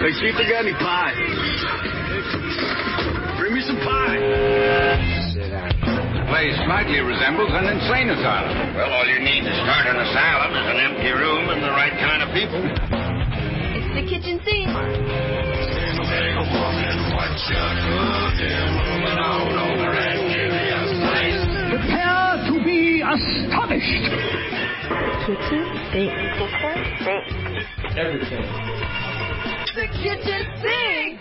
Hey, see if they got any pie. Bring me some pie. Sit down. The place slightly resembles an insane asylum. Well, all you need to start an asylum is an empty room and the right kind of people. It's the kitchen sink. Prepare to be astonished. Kitchen sink. Kitchen sink. Everything. The kitchen sink.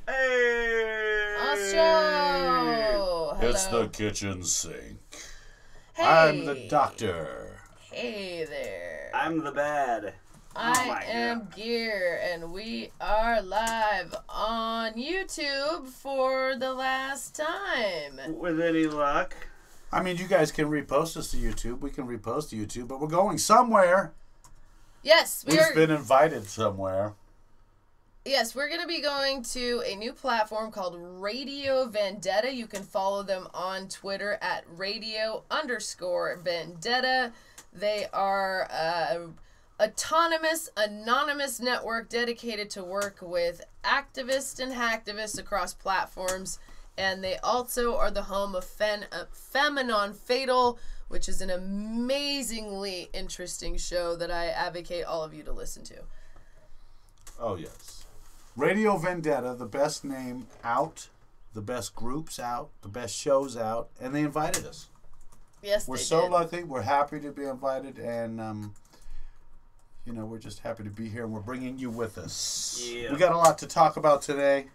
Hey! Hello. It's the kitchen sink. Hey. I'm the doctor. Hey there. I'm the bad. I am Gear, and we are live on YouTube for the last time. With any luck. I mean, you guys can repost us to YouTube. We can repost to YouTube, but we're going somewhere. Yes, We've been invited somewhere. Yes, we're going to be going to a new platform called Radio Vendetta. You can follow them on Twitter at radio_Vendetta. They are autonomous, anonymous network dedicated to work with activists and hacktivists across platforms. And they also are the home of Phenomenon Fatal, which is an amazingly interesting show that I advocate all of you to listen to. Oh, yes. Radio Vendetta, the best name out, the best groups out, the best shows out, and they invited us. Yes, we're they so did. lucky. We're happy to be invited, and you know, we're just happy to be here, and we're bringing you with us. Yeah. We got a lot to talk about today.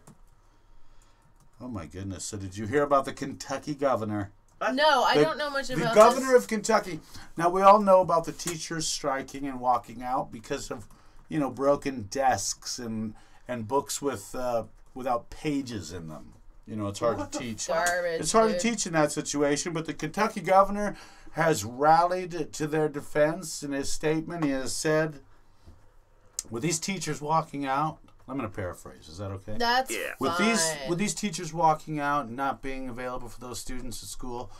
Oh my goodness! So, did you hear about the Kentucky governor? No, I don't know much about the governor of Kentucky. Now, we all know about the teachers striking and walking out because of, you know, broken desks and books with without pages in them. You know, it's hard to teach. Garbage, It's hard dude. to teach in that situation, but the Kentucky governor has rallied to their defense in his statement. He has said, with these teachers walking out, I'm going to paraphrase. Is that okay? That's With fine. these teachers walking out and not being available for those students at school,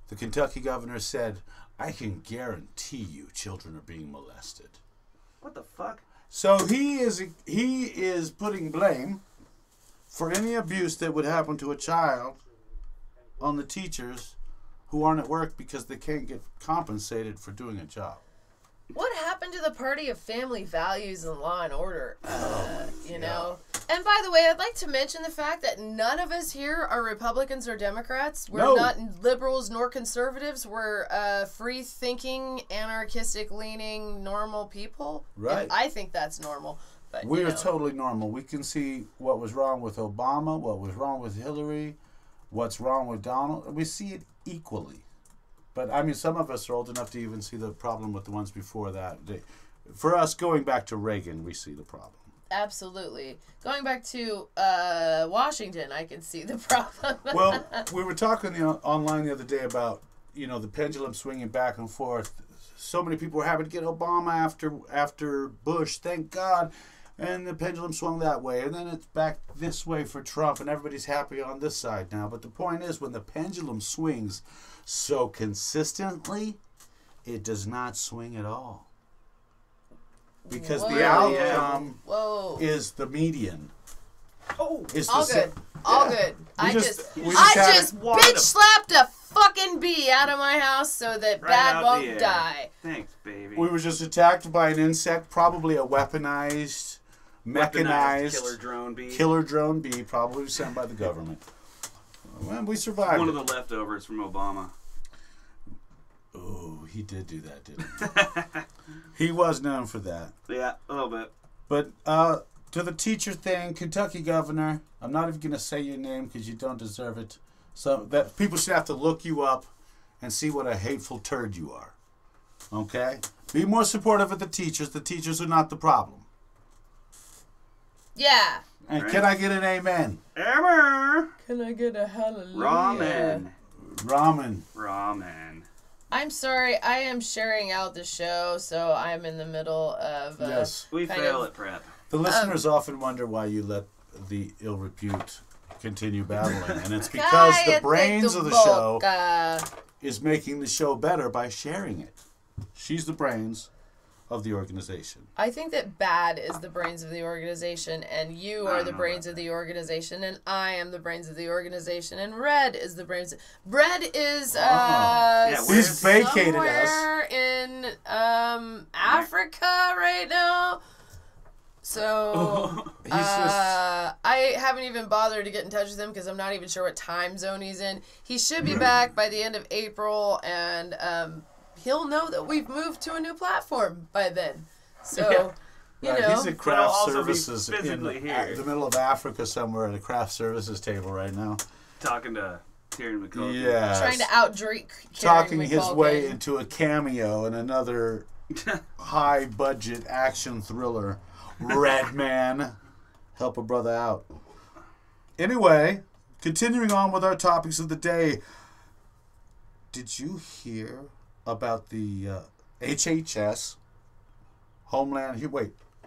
the Kentucky governor said, I can guarantee you children are being molested. What the fuck? So he is putting blame for any abuse that would happen to a child on the teachers who aren't at work because they can't get compensated for doing a job. What happened to the party of family values and law and order? You know? And by the way, I'd like to mention the fact that none of us here are Republicans or Democrats. We're No. not liberals nor conservatives. We're free-thinking, anarchistic-leaning, normal people. Right. And I think that's normal. But, We you are know. totally normal. We can see what was wrong with Obama, what was wrong with Hillary, what's wrong with Donald. We see it equally. But, I mean, some of us are old enough to even see the problem with the ones before that. For us, going back to Reagan, we see the problem. Absolutely. Going back to Washington, I can see the problem. Well, we were talking online the other day about, you know, the pendulum swinging back and forth. So many people were happy to get Obama after Bush, thank God. And the pendulum swung that way. And then it's back this way for Trump, and everybody's happy on this side now. But the point is, when the pendulum swings so consistently, it does not swing at all. Because Whoa. the outcome Whoa. is the median. Oh! Is All the good. All good. I just wanted bitch to- slapped a fucking bee out of my house so that Right Bad out won't the air. die. Thanks, baby. We were just attacked by an insect, probably a weaponized, mechanized killer drone bee. killer drone bee, probably sent by the government. Well, we survived. One of the leftovers from Obama. Oh, he did do that, didn't he? He was known for that. Yeah, a little bit. But to the teacher thing, Kentucky governor, I'm not even going to say your name because you don't deserve it. So that people should have to look you up and see what a hateful turd you are. Okay? Be more supportive of the teachers. The teachers are not the problem. Yeah. And Right. can I get an amen? Emmer! Can I get a hallelujah? Ramen. Ramen. I'm sorry, I am sharing out the show, so I'm in the middle of Yes. We kind fail of- at prep. The listeners often wonder why you let the ill repute continue battling. And it's because the brains of the show is making the show better by sharing it. She's the brains. of the organization. I think that Bad is the brains of the organization, and you are the brains of the organization, and I am the brains of the organization, and Red is the brains. Red is He's vacated us. somewhere in Africa right now. So He's just I haven't even bothered to get in touch with him because I'm not even sure what time zone he's in. He should be back by the end of April, and he'll know that we've moved to a new platform by then. So, you know. he's at craft also be services in physically here. the middle of Africa somewhere at a craft services table right now. Talking to Kieran McCullough. Yeah. Trying to out-Drake Talking Kieran his McCulkin. way into a cameo in another high-budget action thriller, Red Man. Help a brother out. Anyway, continuing on with our topics of the day. Did you hear about the HHS,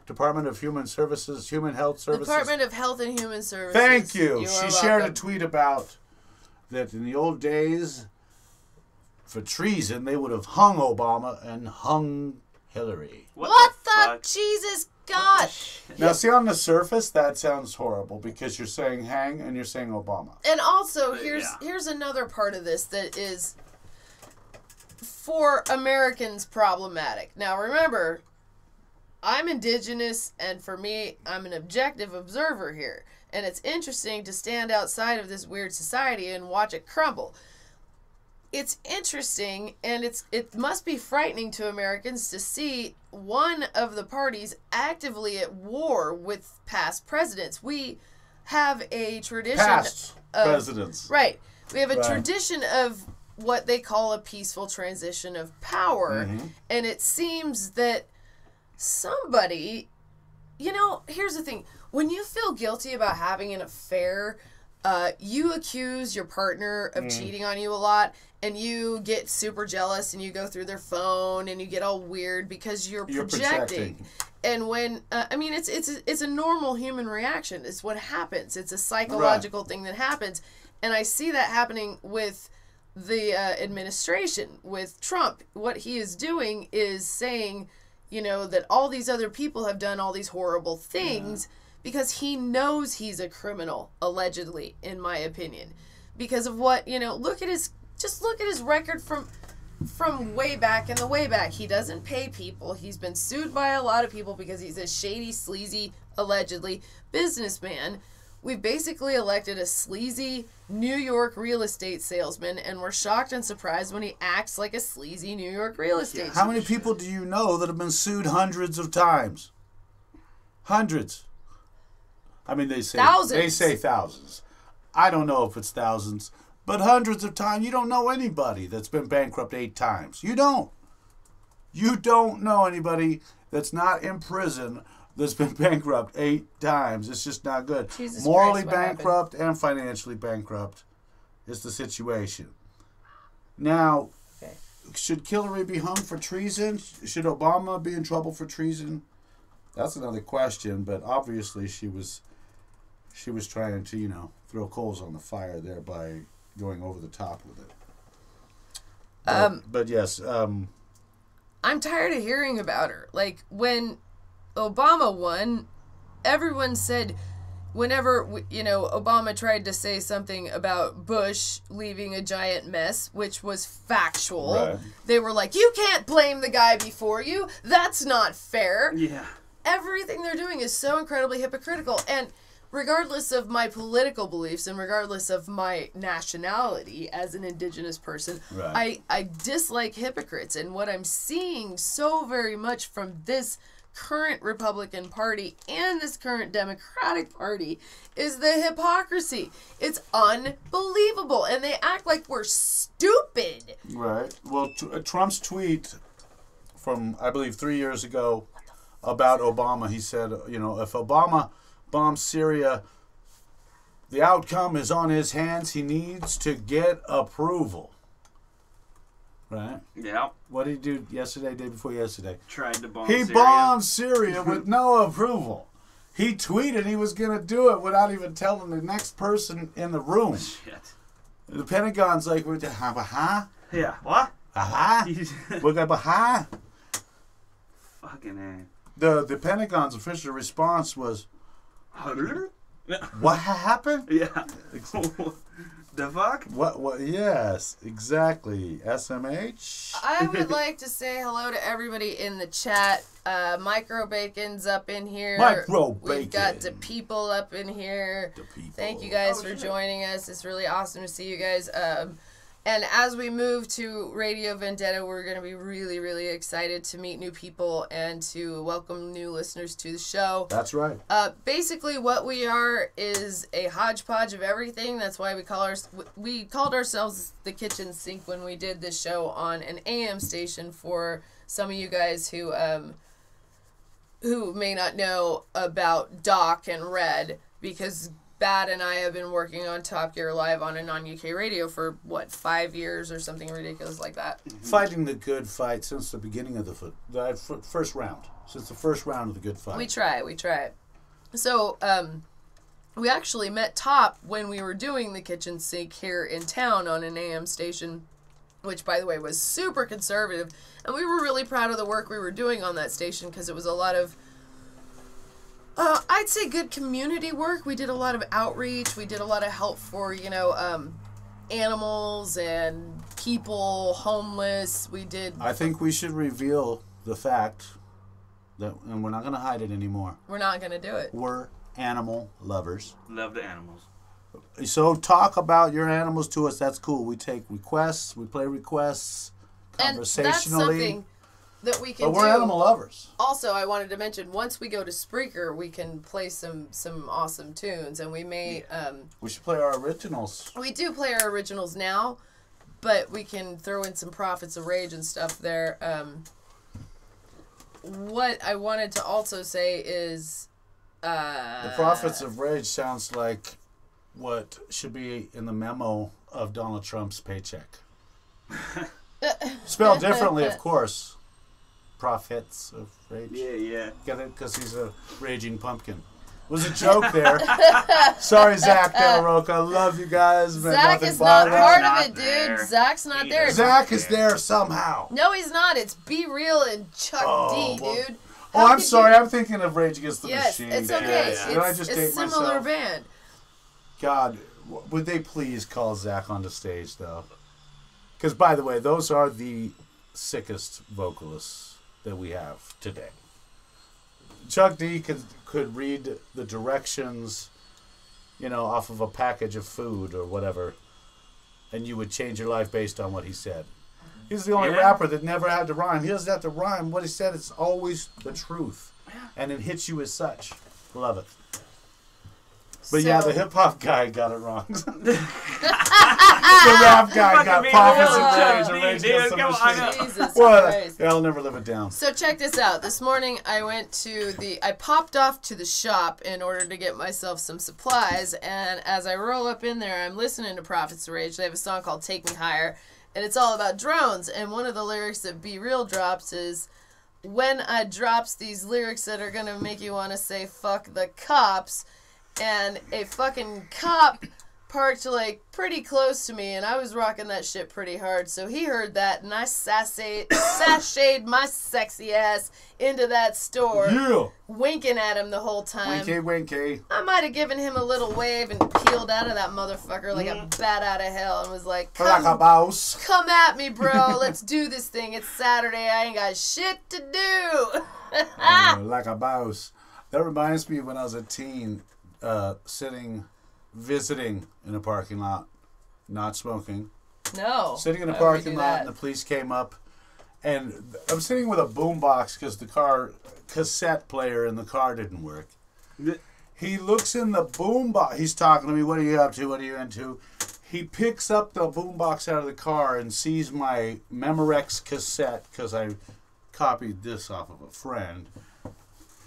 Department of Human Services, Human Health Services? Department of Health and Human Services. Thank you. You She are shared a welcome. tweet about that in the old days, for treason, they would have hung Obama and hung Hillary. What the fuck? Jesus God? Now, see, on the surface, that sounds horrible because you're saying hang and you're saying Obama. And also, Yeah. here's another part of this that is for Americans problematic. Now, remember, I'm indigenous, and for me, I'm an objective observer here. And it's interesting to stand outside of this weird society and watch it crumble. It's interesting, and it must be frightening to Americans to see one of the parties actively at war with past presidents. We have a tradition Past of presidents. right. We have a Right. tradition of what they call a peaceful transition of power, and it seems that somebody, here's the thing: when you feel guilty about having an affair, you accuse your partner of cheating on you a lot, and you get super jealous, and you go through their phone, and you get all weird because you're projecting. And when it's a normal human reaction. It's what happens. It's a psychological thing that happens, and I see that happening with the administration with Trump. What he is doing is saying, that all these other people have done all these horrible things. Because he knows he's a criminal, allegedly, in my opinion. Because of what, look at his record from way back in the way back. He doesn't pay people. He's been sued by a lot of people because he's a shady, sleazy, allegedly, businessman. We've basically elected a sleazy New York real estate salesman, and we're shocked and surprised when he acts like a sleazy New York real estate How many people do you know that have been sued hundreds of times? Hundreds. I mean, they say Thousands. They say thousands. I don't know if it's thousands, but hundreds of times. You don't know anybody that's been bankrupt 8 times. You don't. You don't know anybody that's not in prison that's been bankrupt 8 times. It's just not good. Jesus Morally Christ, what happened? bankrupt and financially bankrupt is the situation. Now, should Hillary be hung for treason? Should Obama be in trouble for treason? That's another question, but obviously she was trying to, throw coals on the fire there by going over the top with it. But yes, I'm tired of hearing about her. Like, when Obama won, everyone said, whenever, Obama tried to say something about Bush leaving a giant mess, which was factual, Right. they were like, you can't blame the guy before you. That's not fair. Yeah. Everything they're doing is so incredibly hypocritical. And regardless of my political beliefs and regardless of my nationality as an indigenous person, Right. I dislike hypocrites. And what I'm seeing so very much from this current Republican Party and this current Democratic Party is the hypocrisy. It's unbelievable. And they act like we're stupid. right. Well, Trump's tweet from, I believe, 3 years ago about Obama, he said, if Obama bombs Syria, the outcome is on his hands. He needs to get approval. Right? Yeah. What did he do yesterday, day before yesterday? Tried to bomb He Syria. bombed Syria with no approval. He tweeted he was going to do it without even telling the next person in the room. Shit. The Pentagon's like, "Huh? Yeah. What? Aha? We're going to Fucking A. The Pentagon's official response was, "What happened? Yeah. The fuck? What? Yes, exactly. SMH. I would like to say hello to everybody in the chat. Micro Bacon's up in here. Micro We've got Bacon. the people up in here. The people. Thank you guys for joining us. It's really awesome to see you guys. And as we move to Radio Vendetta, we're going to be really, really excited to meet new people and to welcome new listeners to the show. That's right. Basically, what we are is a hodgepodge of everything. That's why we called ourselves the Kitchen Sink when we did this show on an AM station. For some of you guys who may not know about Doc and Red, because Bad and I have been working on Top Gear Live on a non-UK radio for, 5 years or something ridiculous like that. Fighting the good fight since the beginning of the first round. Since the first round of the good fight. We try. So, we actually met Top when we were doing the Kitchen Sink here in town on an AM station, which, by the way, was super conservative. And we were really proud of the work we were doing on that station because it was a lot of, I'd say, good community work. We did a lot of outreach. We did a lot of help for, animals and people, homeless. We did... I think we should reveal the fact that, and we're not going to hide it anymore. We're not going to do it. We're animal lovers. Love the animals. So talk about your animals to us. That's cool. We take requests. We play requests conversationally. And that's something that we can but we're do. animal lovers. Also, I wanted to mention, once we go to Spreaker, we can play some awesome tunes, and we may... We should play our originals. we do play our originals now, but we can throw in some Prophets of Rage and stuff there. What I wanted to also say is... The Prophets of Rage sounds like what should be in the memo of Donald Trump's paycheck. Spelled differently, of course. Prophets of Rage. Yeah. Get it? Because he's a raging pumpkin. It was a joke there. Sorry, Zach Del Roca. I love you guys. But Zach nothing is not but part that. of it, dude. Zach's not there. Zach is there somehow. No, he's not. It's Be Real and Chuck D, well- dude. Oh, I'm sorry. I'm thinking of Rage Against the Yes, Machine. it's okay. Yes. Did I It's just a date similar myself? band. God, would they please call Zach onto stage, though? Because, by the way, those are the sickest vocalists that we have today. Chuck D could read the directions, off of a package of food or whatever, and you would change your life based on what he said. He's the only rapper that never had to rhyme. He doesn't have to rhyme. What he said is always the truth, and it hits you as such. Love it. But yeah, the hip-hop guy got it wrong. The rap guy got Prophets of Rage. Dude, come on. Jesus What? Christ. Yeah, I'll never live it down. So check this out. This morning I popped off to the shop in order to get myself some supplies, and as I roll up in there, I'm listening to Prophets of Rage. They have a song called Take Me Higher, and it's all about drones, and one of the lyrics that Be Real drops is, when I drops these lyrics that are gonna make you wanna say fuck the cops, and a fucking cop parked pretty close to me, and I was rocking that shit pretty hard. So he heard that, and I sashayed my sexy ass into that store, winking at him the whole time. Winky. I might have given him a little wave and peeled out of that motherfucker like a bat out of hell, and was like, Like a mouse. come at me, bro. Let's do this thing. It's Saturday. I ain't got shit to do. Like a mouse. That reminds me of when I was a teen, visiting in a parking lot, not smoking. No. Sitting in a Why would we parking do lot, that? and the police came up, and I'm sitting with a boombox because the cassette player in the car didn't work. He looks in the boombox. He's talking to me. What are you up to? What are you into? He picks up the boombox out of the car and sees my Memorex cassette, because I copied this off of a friend.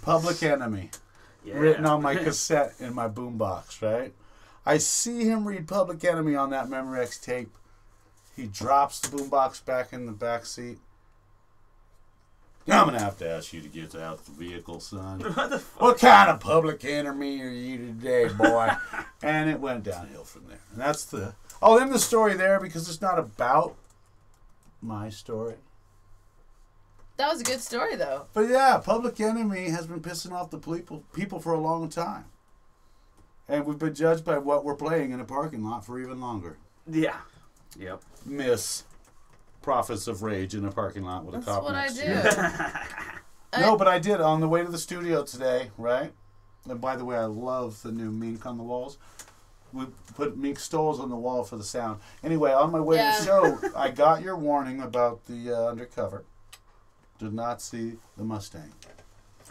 Public Enemy. Yeah. Written on my cassette in my boombox, right? I see him read Public Enemy on that Memorex tape. He drops the boombox back in the back seat. I'm going to have to ask you to get out of the vehicle, son. What kind of Public Enemy are you today, boy? And it went downhill from there. And that's I'll end the story there because it's not about my story. That was a good story, though. But yeah, Public Enemy has been pissing off the people for a long time. And we've been judged by what we're playing in a parking lot for even longer. Yeah. Yep. Miss Prophets of Rage in a parking lot with That's a cop what I next to do. you. No, but I did on the way to the studio today, right? And by the way, I love the new mink on the walls. We put mink stoles on the wall for the sound. Anyway, on my way to the show, I got your warning about the undercover. Did not see the Mustang.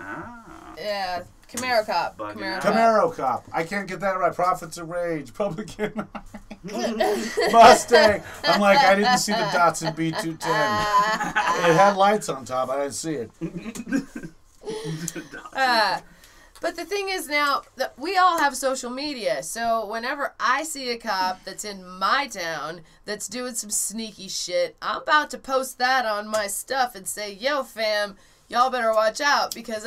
Ah. Yeah, Camaro Cop. Bugging Camaro out. Cop. Camaro Cop. I can't get that right. Prophets of Rage. Public Enemy. Mustang. I'm like, I didn't see the Datsun B210. It had lights on top. I didn't see it. But the thing is now, that we all have social media, so whenever I see a cop that's in my town that's doing some sneaky shit, I'm about to post that on my stuff and say, yo fam, y'all better watch out, because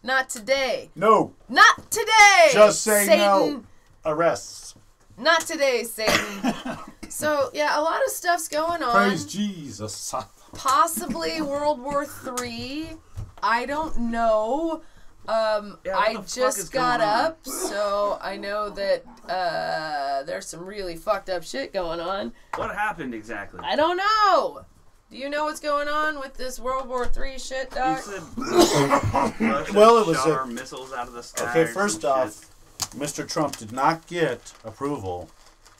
not today. No. Not today! Just say Satan. no. Arrests. Not today, Satan. So, yeah, a lot of stuff's going on. Praise Jesus. Possibly World War III. I don't know. I just got up, so I know that there's some really fucked up shit going on. What happened exactly? I don't know. Do you know what's going on with this World War III shit, You Doc? said Russia Well, it was shot a- our missiles out of the sky. Okay, or first some off, Mr. Trump did not get approval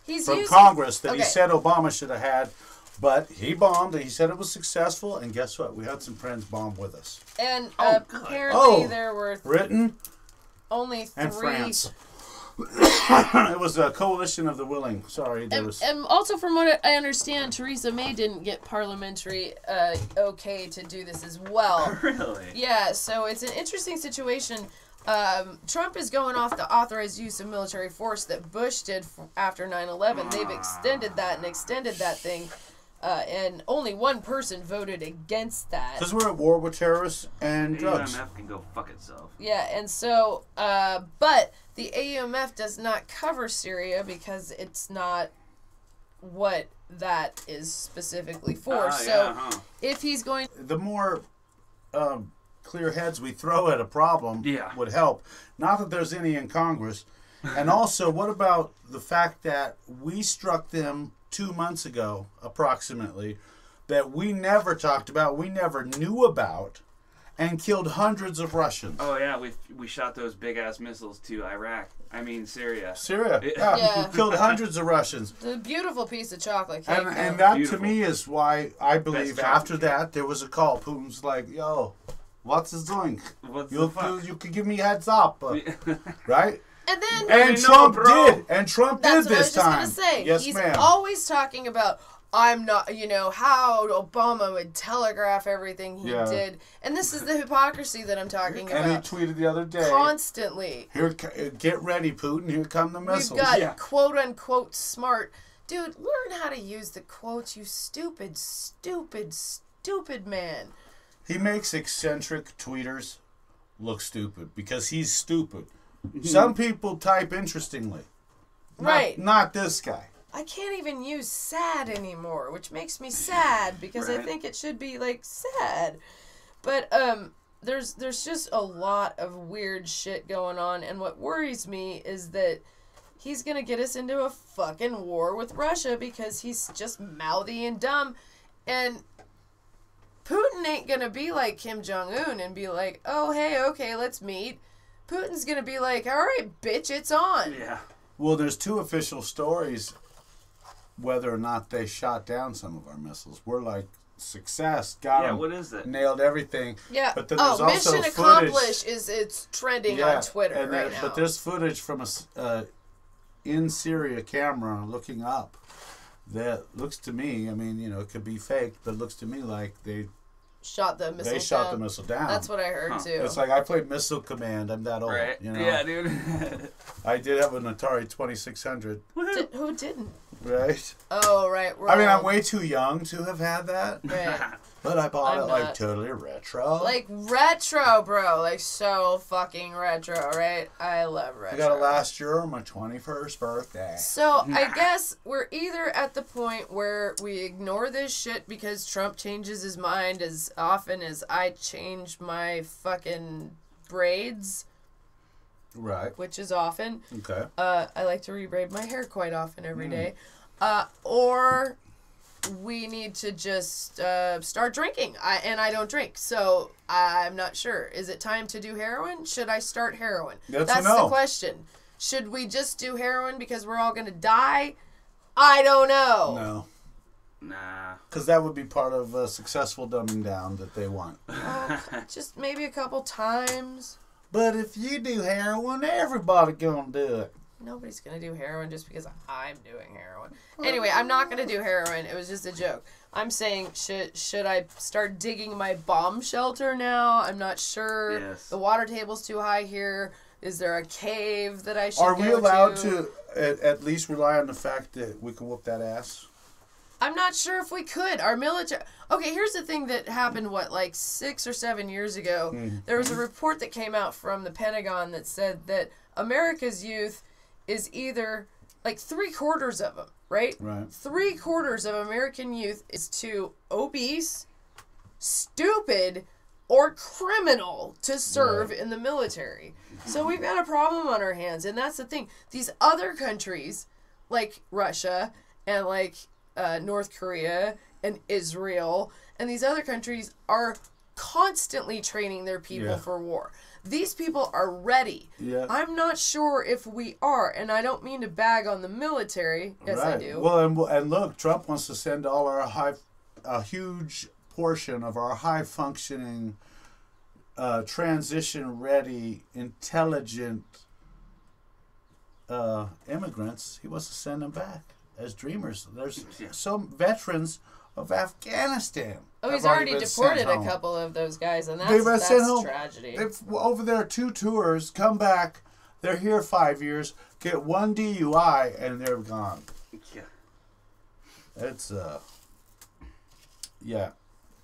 He's from using Congress that he okay. said Obama should have had, but he bombed. He said it was successful, and guess what? We had some friends bomb with us. And God. apparently there were Britain only and three. France. It was a coalition of the willing. Sorry, there was. And also, from what I understand, Theresa May didn't get parliamentary okay to do this as well. shit. Really? Yeah, so it's an interesting situation. Trump is going off the authorized use of military force that Bush did after 9/11. They've extended that thing, and only one person voted against that. Because we're at war with terrorists and drugs. AUMF can go fuck itself. Yeah, and so, but the AUMF does not cover Syria because it's not what that is specifically for. So, if he's going... The more clear heads we throw at a problem would help. Not that there's any in Congress. And also, what about the fact that we struck them 2 months ago, approximately, that we never talked about, we never knew about, and killed hundreds of Russians? Oh yeah, we shot those big ass missiles to Iraq. I mean Syria. Syria, yeah. Yeah. Killed hundreds of Russians. It's a beautiful piece of chocolate cake. And though. that Beautiful. to me is why I believe Best after chocolate that there was a call. Putin's like, yo, what's this doing? What's the You fuck? could give me heads up, right? And then... And know, Trump bro. did. And Trump That's did what I was this just time. going to say. Yes, He's ma'am. always talking about, I'm not, how Obama would telegraph everything he Yeah. did. And this is the hypocrisy that I'm talking And he about. tweeted the other day, Constantly. "Here, get ready, Putin. Here come the We've missiles." got quote-unquote smart. Dude, learn how to use the quotes, you stupid, stupid, stupid man. He makes eccentric tweeters look stupid because he's stupid. Some people type interestingly. Right. Not this guy. I can't even use sad anymore, which makes me sad because I Right. think it should be like sad. But there's just a lot of weird shit going on, and what worries me is that he's gonna get us into a fucking war with Russia because he's just mouthy and dumb, and Putin ain't gonna be like Kim Jong-un and be like, oh hey, okay, let's meet. Putin's gonna be like, all right, bitch, it's on. Yeah. Well, there's two official stories whether or not they shot down some of our missiles. We're like, success, got Yeah, them, what is it? nailed everything. Yeah. But then there's also mission footage. accomplished it's trending on Twitter and right now. But there's footage from a in Syria camera looking up that looks to me, I mean, it could be fake, but it looks to me like they shot the missile shot down. the missile down. That's what I heard too. It's like I played Missile Command. I'm that old. Right. Yeah, dude. I did have an Atari 2600. Who didn't? Right. Oh, right. I mean, I'm way too young to have had that. Right. But I bought I'm it like not. totally retro. Like retro, bro. Like so fucking retro, right? I love retro. I got it last year on my 21st birthday. So I guess we're either at the point where we ignore this shit because Trump changes his mind as often as I change my fucking braids, Right. which is often. Okay. I like to rebraid my hair quite often every day. Or we need to just start drinking. I don't drink, so I'm not sure. Is it time to do heroin? Should I start heroin? That's a the no. question. Should we just do heroin because we're all going to die? I don't know. No. Nah. Because that would be part of a successful dumbing down that they want. Just maybe a couple times. But if you do heroin, everybody gonna do it. Nobody's going to do heroin just because I'm doing heroin. Anyway, I'm not going to do heroin. It was just a joke. I'm saying, should I start digging my bomb shelter now? I'm not sure. Yes. The water table's too high here. Is there a cave that I should Are go we allowed to at least rely on the fact that we can whoop that ass? I'm not sure if we could. Our military... Okay, here's the thing that happened, like 6 or 7 years ago. There was a report that came out from the Pentagon that said that America's youth is either... Like 3/4 of them, right? Right. 3/4 of American youth is too obese, stupid, or criminal to serve in the military. So we've got a problem on our hands, and that's the thing. These other countries, like Russia and like North Korea and Israel, and these other countries are constantly training their people for war. These people are ready. Yeah. I'm not sure if we are, and I don't mean to bag on the military. Yes, I do. Well, and look, Trump wants to send all our a huge portion of our high functioning, transition ready, intelligent immigrants. He wants to send them back as dreamers. There's some veterans of Afghanistan. Oh, he's have already been deported sent a home. couple of those guys, and They've been that's sent home. tragedy. They've over there 2 tours, come back, they're here 5 years, get 1 DUI, and they're gone. Yeah. It's yeah.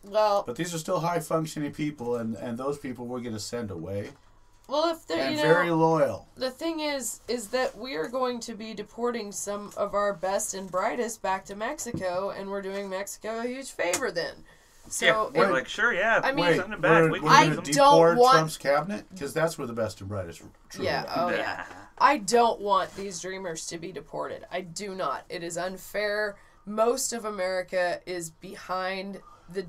Well, But these are still high functioning people, and those people we're gonna send away. well, if they're, And you very know, loyal. the thing is that we are going to be deporting some of our best and brightest back to Mexico, and we're doing Mexico a huge favor then. So Yeah, we're it- like, sure, yeah. I mean- Wait, send them back. we're We can I gonna use them. don't deport want- Trump's cabinet? Because that's where the best and brightest truly yeah, are. oh yeah. I don't want these dreamers to be deported. I do not. It is unfair. Most of America is behind the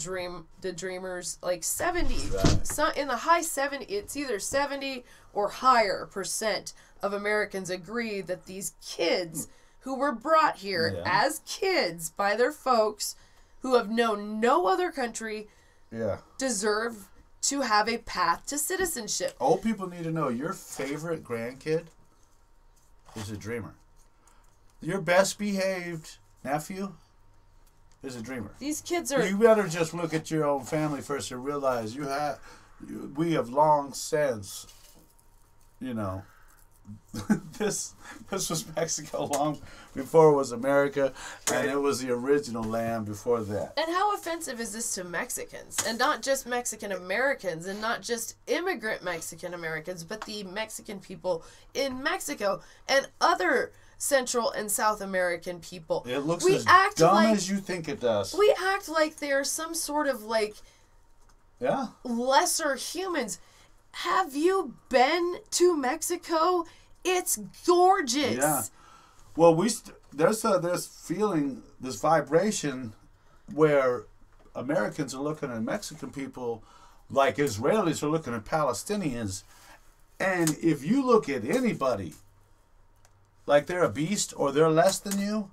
dreamers, like 70, some in the high 70, it's either 70 or higher % of Americans agree that these kids who were brought here as kids by their folks who have known no other country Yeah. deserve to have a path to citizenship. Old people need to know your favorite grandkid is a dreamer. Your best behaved nephew is a dreamer. These kids are... You better just look at your own family first and realize we have long since, this was Mexico long before it was America, and it was the original land before that. And how offensive is this to Mexicans? And not just Mexican Americans, and not just immigrant Mexican Americans, but the Mexican people in Mexico and other Central and South American people. It looks We as act dumb like- as you think it does. We act like they're some sort of like Yeah. lesser humans. Have you been to Mexico? It's gorgeous. Yeah. Well, there's feeling this vibration where Americans are looking at Mexican people like Israelis are looking at Palestinians, and if you look at anybody like they're a beast or they're less than you,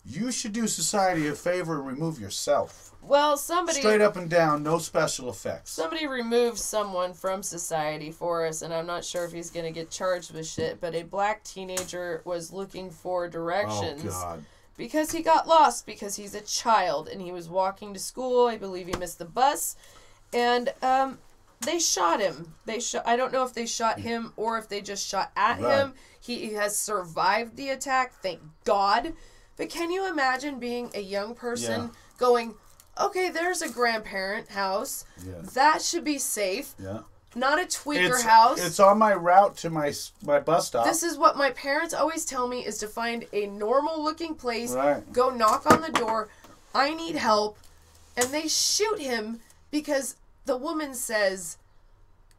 you should do society a favor and remove yourself. Well, somebody Straight up and down, no special effects. Somebody removed someone from society for us, and I'm not sure if he's going to get charged with shit, but a black teenager was looking for directions Oh, God. because he got lost because he's a child, and he was walking to school. I believe he missed the bus, and they shot him. I don't know if they shot him or if they just shot at him. He has survived the attack, thank God. But can you imagine being a young person going, okay, there's a grandparent house. Yeah. That should be safe. Yeah. Not a tweaker house. It's on my route to my bus stop. This is what my parents always tell me, is to find a normal looking place, Right. go knock on the door, I need help, and they shoot him because the woman says,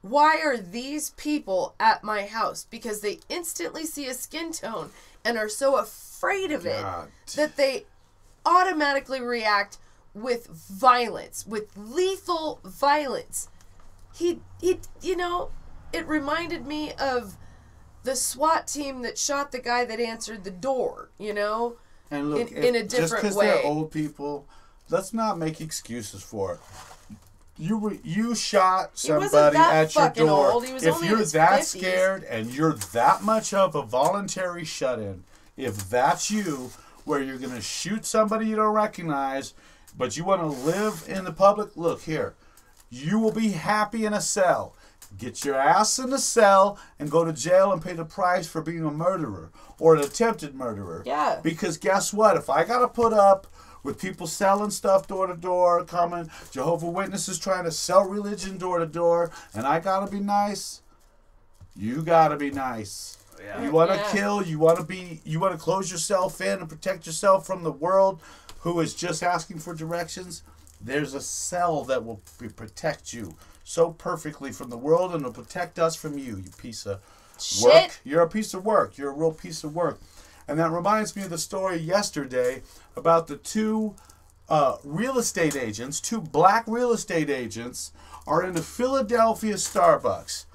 why are these people at my house? Because they instantly see a skin tone and are so afraid of it God. that they automatically react with violence, with lethal violence. He, you know, it reminded me of the SWAT team that shot the guy that answered the door, you know? And look, in a just different because way. they're old people, let's not make excuses for it. You shot wasn't somebody that at your fucking door. old. He was If only in you're his that 50s. scared and you're that much of a voluntary shut-in, if that's you, where you're going to shoot somebody you don't recognize, but you want to live in the public, look here. You will be happy in a cell. Get your ass in the cell and go to jail and pay the price for being a murderer or an attempted murderer. Yeah. Because guess what? If I got to put up with people selling stuff door to door, coming, Jehovah's Witnesses trying to sell religion door to door, and I got to be nice, you got to be nice. Yeah. You want to Yeah. kill, you want to close yourself in and protect yourself from the world who is just asking for directions. There's a cell that will protect you so perfectly from the world and will protect us from you, you piece of work. Shit. You're a piece of work. You're a real piece of work. And that reminds me of the story yesterday about the two real estate agents, two black real estate agents, are in the Philadelphia Starbucks,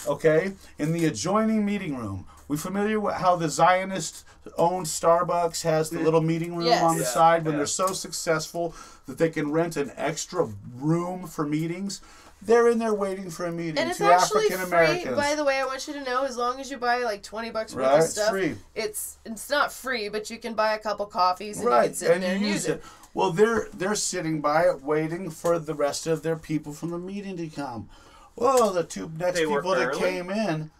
okay, in the adjoining meeting room. We familiar with how the Zionist-owned Starbucks has the little meeting room Yes. on the Yeah, side when yeah. they're so successful that they can rent an extra room for meetings? They're in there waiting for a meeting. And it's Two actually African free, Americans. by the way. I want you to know, as long as you buy like $20 worth Right, of it's stuff, free. it's not free, but you can buy a couple coffees and you Right, can sit in there and you use it. Well, they're sitting by it, waiting for the rest of their people from the meeting to come. Well, the two next They were people that early? came in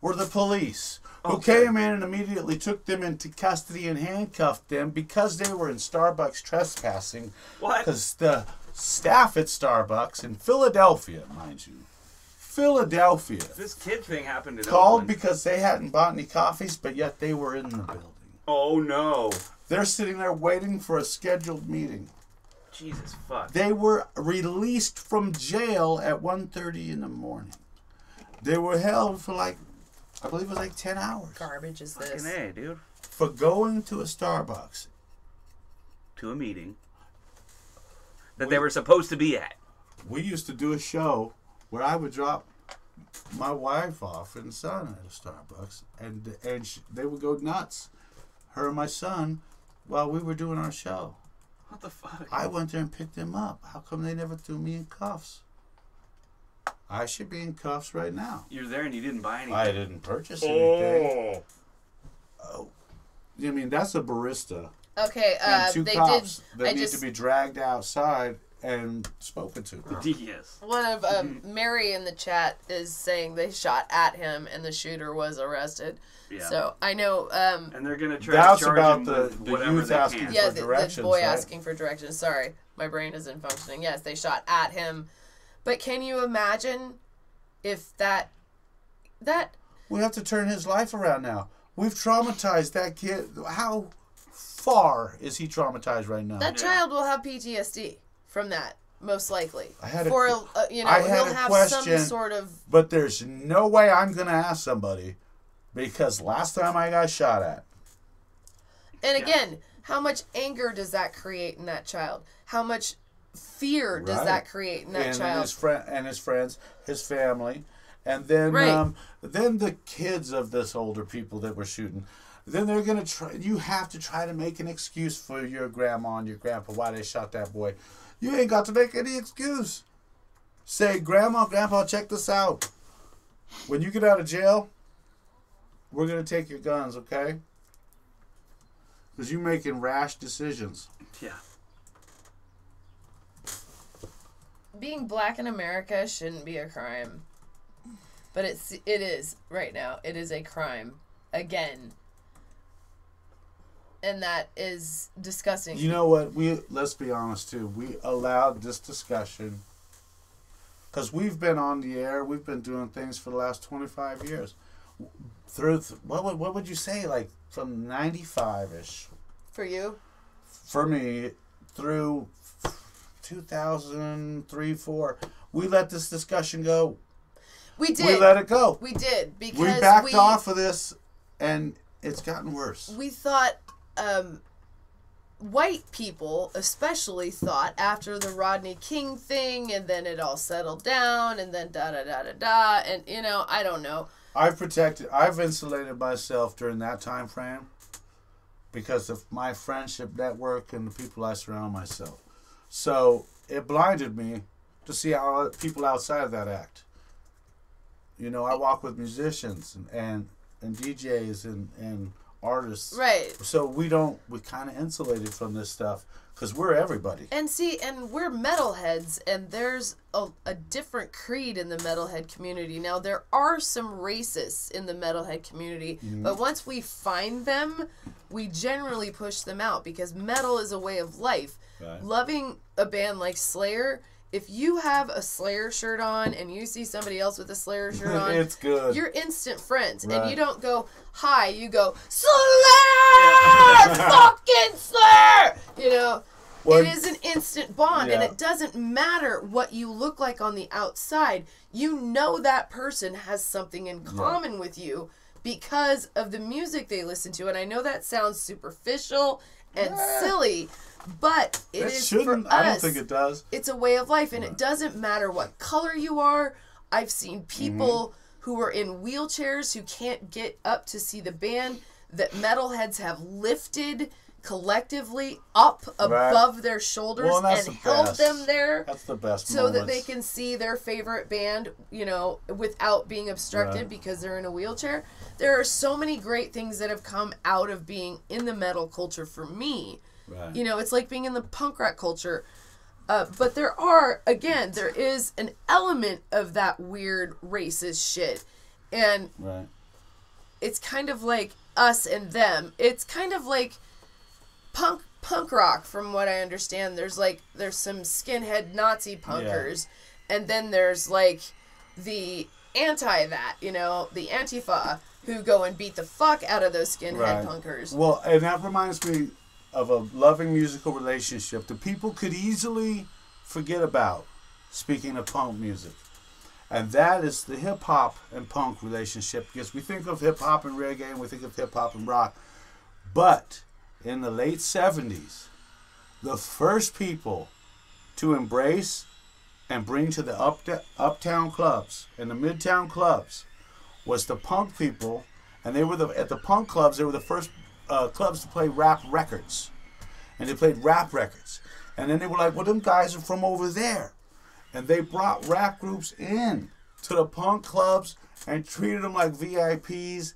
were the police, who Okay. came in and immediately took them into custody and handcuffed them because they were in Starbucks trespassing. What? Because the staff at Starbucks in Philadelphia, mind you, Philadelphia, This kid thing happened in called Oakland. because they hadn't bought any coffees, but yet they were in the building. Oh no. They're sitting there waiting for a scheduled meeting. Jesus fuck. They were released from jail at 1:30 in the morning. They were held for I believe it was 10 hours Garbage is this. Fucking A, dude. for going to a Starbucks. To a meeting that they were supposed to be at. We used to do a show where I would drop my wife off and son at a Starbucks, and they would go nuts, her and my son, while we were doing our show. What the fuck? I went there and picked them up. How come they never threw me in cuffs? I should be in cuffs right now. You're there and you didn't buy anything. I didn't purchase anything. I mean, that's a barista Okay, and two they cops did. that I need just to be dragged outside and spoken to. Yes. one of Mary in the chat is saying they shot at him and the shooter was arrested. Yeah. So I know. And they're gonna try That's to charge about him the with whatever youth they asking can. Yeah, for the directions, boy right? asking for directions. Sorry, my brain isn't functioning. Yes, they shot at him. But can you imagine if that We have to turn his life around now. We've traumatized that kid. How far is he traumatized right now? child will have PTSD from that, most likely. I had a For qu- you know, I had he'll a have question. some sort of. But there's no way I'm going to ask somebody because last time I got shot at. And again, how much anger does that create in that child? How much fear does Right. that create in that and child? his friends, his family, and then Right. then the kids of this older people that were shooting. Then they're gonna try. You have to try to make an excuse for your grandma and your grandpa why they shot that boy. You ain't got to make any excuse. Say, Grandma, Grandpa, check this out. When you get out of jail, we're gonna take your guns, okay? Because you're making rash decisions. Yeah. Being black in America shouldn't be a crime, but it is right now. It is a crime again. and that is disgusting. You know what? Let's be honest too. We allowed this discussion because we've been on the air. We've been doing things for the last 25 years. What would you say? Like from 95-ish. For you? For me, through 2003, 4, we let this discussion go. We did. We let it go. We did because we backed off of this, and it's gotten worse. We thought, white people especially thought after the Rodney King thing, and then it all settled down, and then da-da-da-da-da, and, you know, I don't know. I've insulated myself during that time frame because of my friendship network and the people I surround myself. So it blinded me to see how people outside of that act. You know, I walk with musicians and DJs and artists. Right. So we're kind of insulated from this stuff because we're everybody. And see, and we're metalheads, and there's a different creed in the metalhead community. Now, there are some racists in the metalhead community, but once we find them, we generally push them out because metal is a way of life. Right. Loving a band like Slayer, if you have a Slayer shirt on and you see somebody else with a Slayer shirt on, it's good. You're instant friends. Right. And you don't go, hi, you go, Slayer! Fucking Slayer! You know, it is an instant bond, and it doesn't matter what you look like on the outside. You know that person has something in common with you because of the music they listen to. And I know that sounds superficial and silly, but it is for us. I don't think it does. It's a way of life, and it doesn't matter what color you are. I've seen people who are in wheelchairs who can't get up to see the band that metalheads have lifted collectively up above their shoulders and held them there. That's the best so moments. that they can see their favorite band, you know, without being obstructed because they're in a wheelchair. There are so many great things that have come out of being in the metal culture for me. Right. You know, it's like being in the punk rock culture. But there is an element of that weird racist shit. And it's kind of like us and them. It's kind of like punk rock, from what I understand. There's some skinhead Nazi punkers, and then there's like the anti-that, you know, the Antifa, who go and beat the fuck out of those skinhead punkers. Well, and that reminds me of a loving musical relationship that people could easily forget about, speaking of punk music. And that is the hip-hop and punk relationship, because we think of hip-hop and reggae and we think of hip-hop and rock. But in the late 70s, the first people to embrace and bring to the uptown clubs and the midtown clubs was the punk people. And they were at the punk clubs, they were the first clubs to play rap records. And they played rap records. And then they were like, well, them guys are from over there. And they brought rap groups in to the punk clubs and treated them like VIPs.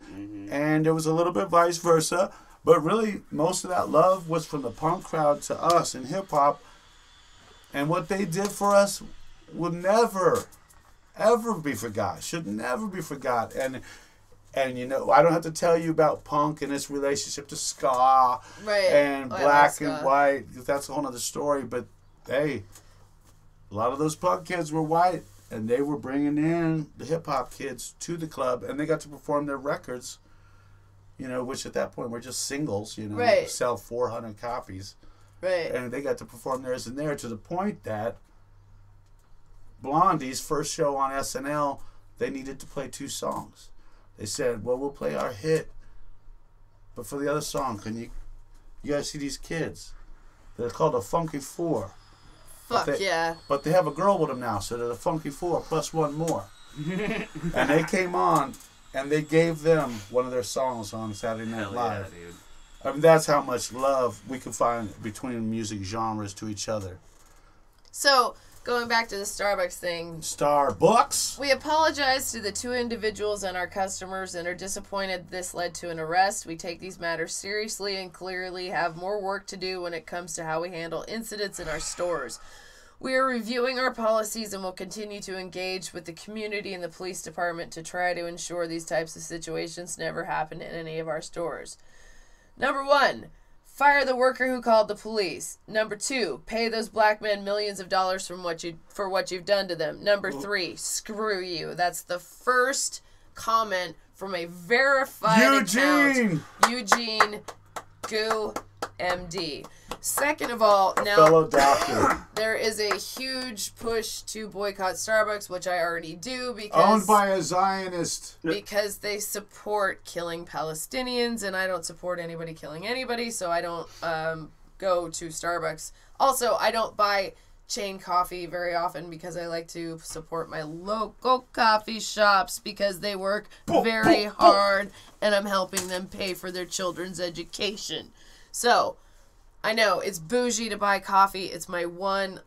And there was a little bit vice versa. But really, most of that love was from the punk crowd to us in hip-hop. And what they did for us would never, ever be forgot. Should never be forgot. And you know, I don't have to tell you about punk and its relationship to ska and black and white. That's a whole other story. But, hey, a lot of those punk kids were white. And they were bringing in the hip-hop kids to the club. And they got to perform their records, you know, which at that point were just singles, you know, sell 400 copies. Right. And they got to perform theirs in there, to the point that Blondie's first show on SNL, they needed to play 2 songs. They said, well, we'll play our hit, but for the other song, you guys see these kids? They're called the Funky Four. Fuck But they have a girl with them now, so they're the Funky Four plus one more. And they came on, and they gave them one of their songs on Saturday Night Live. Yeah, dude. I mean, that's how much love we can find between music genres to each other. So, going back to the Starbucks thing. Starbucks? We apologize to the 2 individuals and our customers and are disappointed this led to an arrest. We take these matters seriously and clearly have more work to do when it comes to how we handle incidents in our stores. We are reviewing our policies and will continue to engage with the community and the police department to try to ensure these types of situations never happen in any of our stores. Number 1, Fire the worker who called the police. Number 2, pay those black men millions of dollars for what you've done to them. Number 3, screw you. That's the first comment from a verified account. Eugene Goo MD. Second of all, now Fellow doctor. there is a huge push to boycott Starbucks, which I already do because Owned by a Zionist. because they support killing Palestinians, and I don't support anybody killing anybody, so I don't go to Starbucks. Also, I don't buy chain coffee very often because I like to support my local coffee shops because they work very hard, and I'm helping them pay for their children's education. So, I know, it's bougie to buy coffee. It's my one,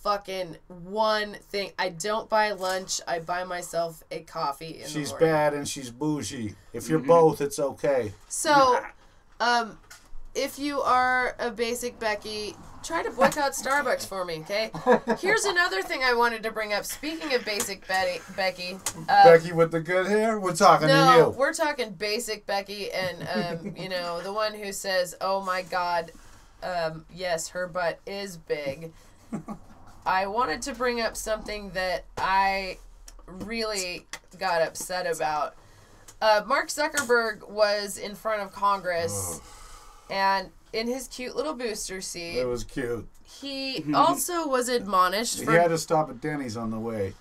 fucking one thing. I don't buy lunch. I buy myself a coffee in the morning. She's bad and she's bougie. If you're both, it's okay. So, if you are a basic Becky, try to boycott Starbucks for me, okay? Here's another thing I wanted to bring up. Speaking of basic Becky. Becky with the good hair? We're talking to No, you. we're talking basic Becky and, the one who says, oh my God, yes, her butt is big. I wanted to bring up something that I really got upset about. Mark Zuckerberg was in front of Congress, and in his cute little booster seat, It was cute. he also was admonished He for... had to stop at Denny's on the way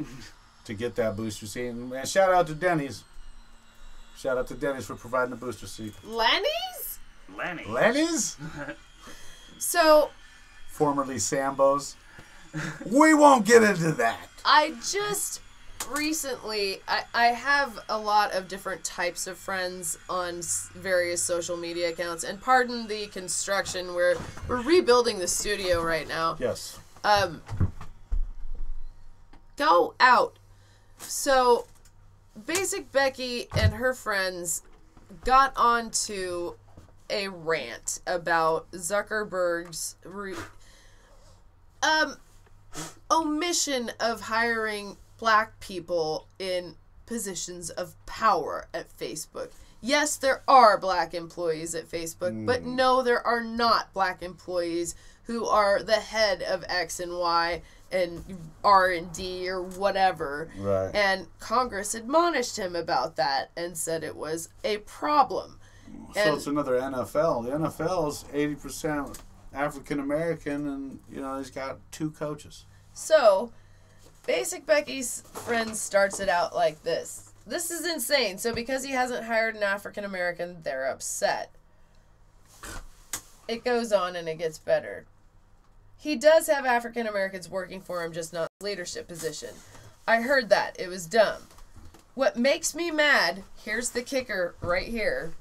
to get that booster seat. And man, shout out to Denny's. Shout out to Denny's for providing the booster seat. Lenny's? Lenny. Lenny's? So, Formerly Sambo's. We won't get into that. I just recently, I have a lot of different types of friends on various social media accounts, and pardon the construction, we're rebuilding the studio right now. Yes. Go out. So, Basic Becky and her friends got onto a rant about Zuckerberg's omission of hiring black people in positions of power at Facebook. Yes, there are black employees at Facebook, but no, there are not black employees who are the head of X and Y and R&D or whatever. Right. And Congress admonished him about that and said it was a problem. So it's another NFL. The NFL is 80% African American, and he's got 2 coaches. So, Basic Becky's friend starts it out like this. This is insane. So because he hasn't hired an African American, they're upset. It goes on and it gets better. He does have African Americans working for him, just not in leadership position. I heard that. It was dumb. What makes me mad, here's the kicker right here.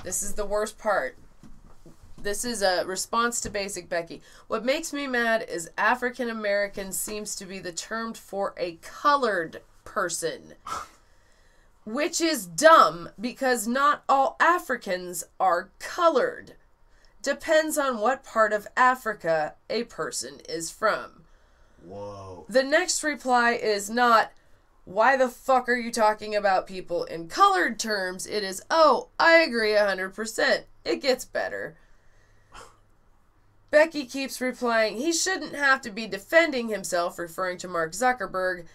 This is the worst part. This is a response to Basic Becky. What makes me mad is African American seems to be the term for a colored person. Which is dumb because not all Africans are colored. Depends on what part of Africa a person is from. Whoa. The next reply is not, why the fuck are you talking about people in colored terms? It is, oh, I agree 100%. It gets better. Becky keeps replying, he shouldn't have to be defending himself, referring to Mark Zuckerberg,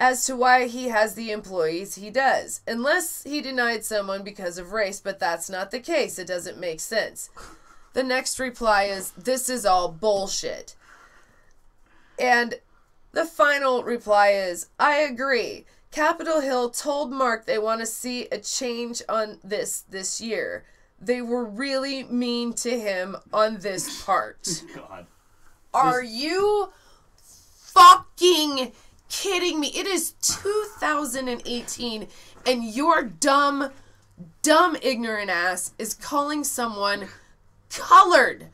as to why he has the employees he does. Unless he denied someone because of race, but that's not the case. It doesn't make sense. The next reply is, this is all bullshit. And the final reply is, I agree. Capitol Hill told Mark they want to see a change on this year. They were really mean to him on this part. God. Are you fucking kidding me? It is 2018 and your dumb, ignorant ass is calling someone colored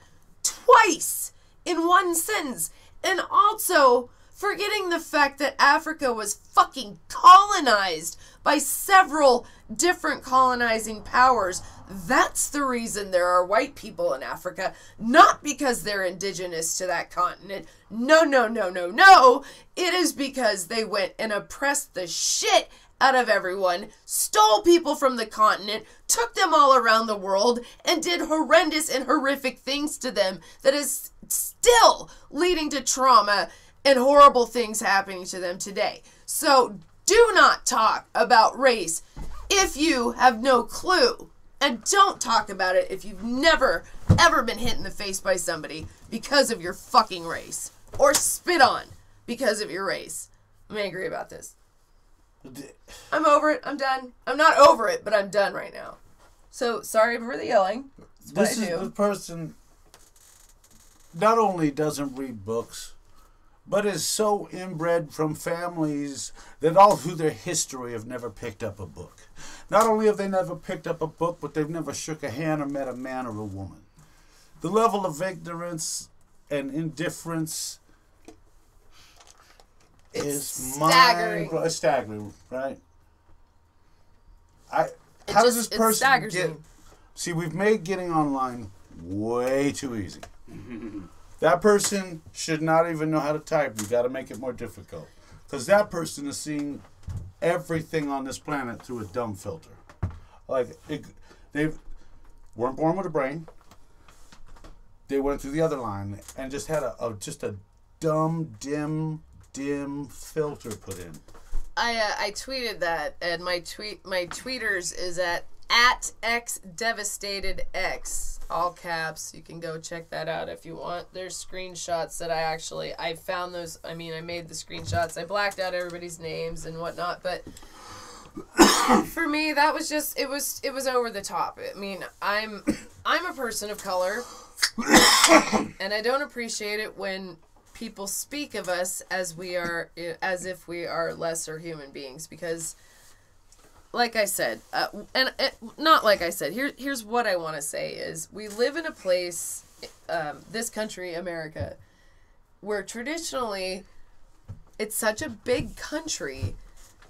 twice in one sentence. And also forgetting the fact that Africa was fucking colonized by several different colonizing powers. That's the reason there are white people in Africa, not because they're indigenous to that continent. No. It is because they went and oppressed the shit out of everyone, stole people from the continent, took them all around the world, and did horrendous and horrific things to them that is still leading to trauma and horrible things happening to them today. So do not talk about race if you have no clue. And don't talk about it if you've never, ever been hit in the face by somebody because of your fucking race. Or spit on because of your race. I'm angry about this. I'm over it. I'm done. I'm not over it, but I'm done right now. So, sorry for the yelling. This is the person not only doesn't read books, but is so inbred from families that all through their history have never picked up a book. Not only have they never picked up a book, but they've never shook a hand or met a man or a woman. The level of ignorance and indifference is staggering. It's staggering, right? How does this person get... See, we've made getting online way too easy. That person should not even know how to type. You got to make it more difficult. Because that person is seeing everything on this planet through a dumb filter. They weren't born with a brain. They went through the other line and just had a dumb, dim filter put in. I tweeted that, and my tweeters is at @xdevastatedx, all caps. You can go check that out if you want. There's screenshots that I found those. I mean, I made the screenshots. I blacked out everybody's names and whatnot, but for me, that was just it was over the top. I mean, I'm a person of color, and I don't appreciate it when people speak of us as if we are lesser human beings, because like I said, not like I said, here's what I want to say is we live in a place, this country, America, where traditionally it's such a big country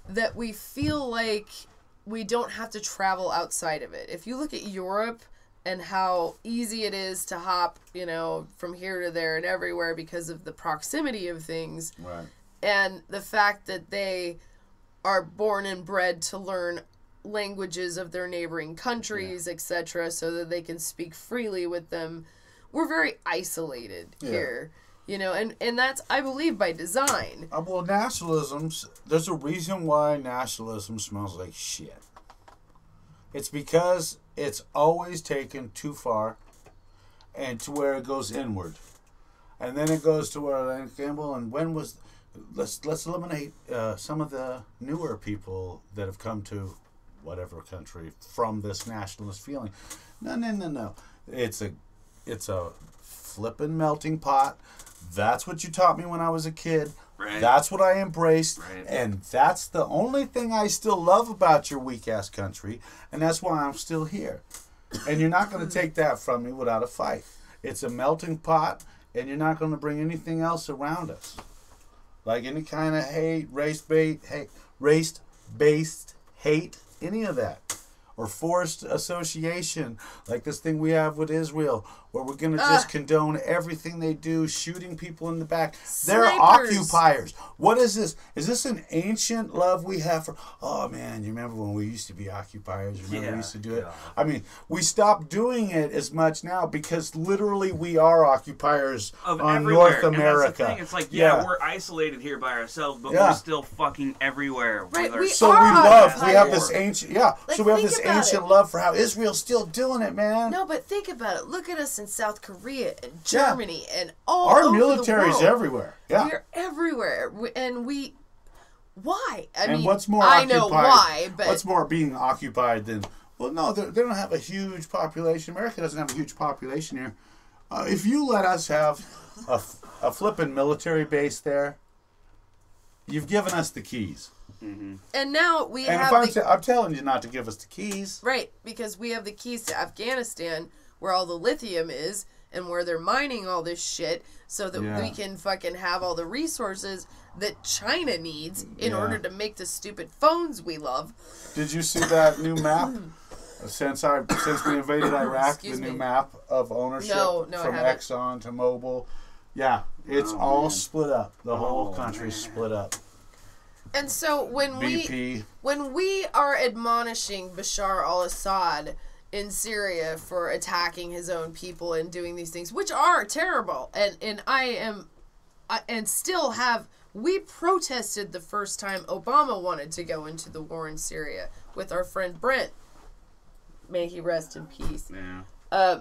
that we feel like we don't have to travel outside of it. If you look at Europe and how easy it is to hop, from here to there and everywhere because of the proximity of things. Right. And the fact that they are born and bred to learn languages of their neighboring countries, etc., so that they can speak freely with them. We're very isolated here, and that's, I believe, by design. Well, there's a reason why nationalism smells like shit. It's because it's always taken too far and to where it goes inward. And then it goes to where, let's eliminate some of the newer people that have come to whatever country from this nationalist feeling. No. It's a flippin' melting pot. That's what you taught me when I was a kid. Right. That's what I embraced. Right. And that's the only thing I still love about your weak-ass country. And that's why I'm still here. And you're not going to take that from me without a fight. It's a melting pot, and you're not going to bring anything else around us. Like any kind of hate, race-based hate, any of that. Or forced association, like this thing we have with Israel, where we're going to just condone everything they do, shooting people in the back. They're occupiers. What is this? Is this an ancient love we have for... Oh, man, you remember when we used to be occupiers? Remember we used to do it? I mean, we stopped doing it as much now because literally we are occupiers of on everywhere. North America. And that's the thing. It's like, we're isolated here by ourselves, but we're still fucking everywhere. Right, we have this ancient... Yeah, like, so we have this ancient love for how Israel's still doing it, man. No, but think about it. Look at us in South Korea and Germany and all our over military's the world. Everywhere. Yeah, we're everywhere, and we. Why? I mean, what's more I occupied, know why, but what's more being occupied than? Well, no, they don't have a huge population. America doesn't have a huge population here. If you let us have a flippin' military base there, you've given us the keys. Mm-hmm. And now we and have. I'm telling you not to give us the keys. Right, because we have the keys to Afghanistan, where all the lithium is, and where they're mining all this shit, so that we can fucking have all the resources that China needs in order to make the stupid phones we love. Did you see that new map? Since we invaded Iraq, the new map of ownership from Exxon to Mobil. Yeah, it's all split up. The whole country's split up. And so when BP. we are admonishing Bashar al-Assad in Syria for attacking his own people and doing these things, which are terrible, we protested the first time Obama wanted to go into the war in Syria with our friend Brent. May he rest in peace. Yeah.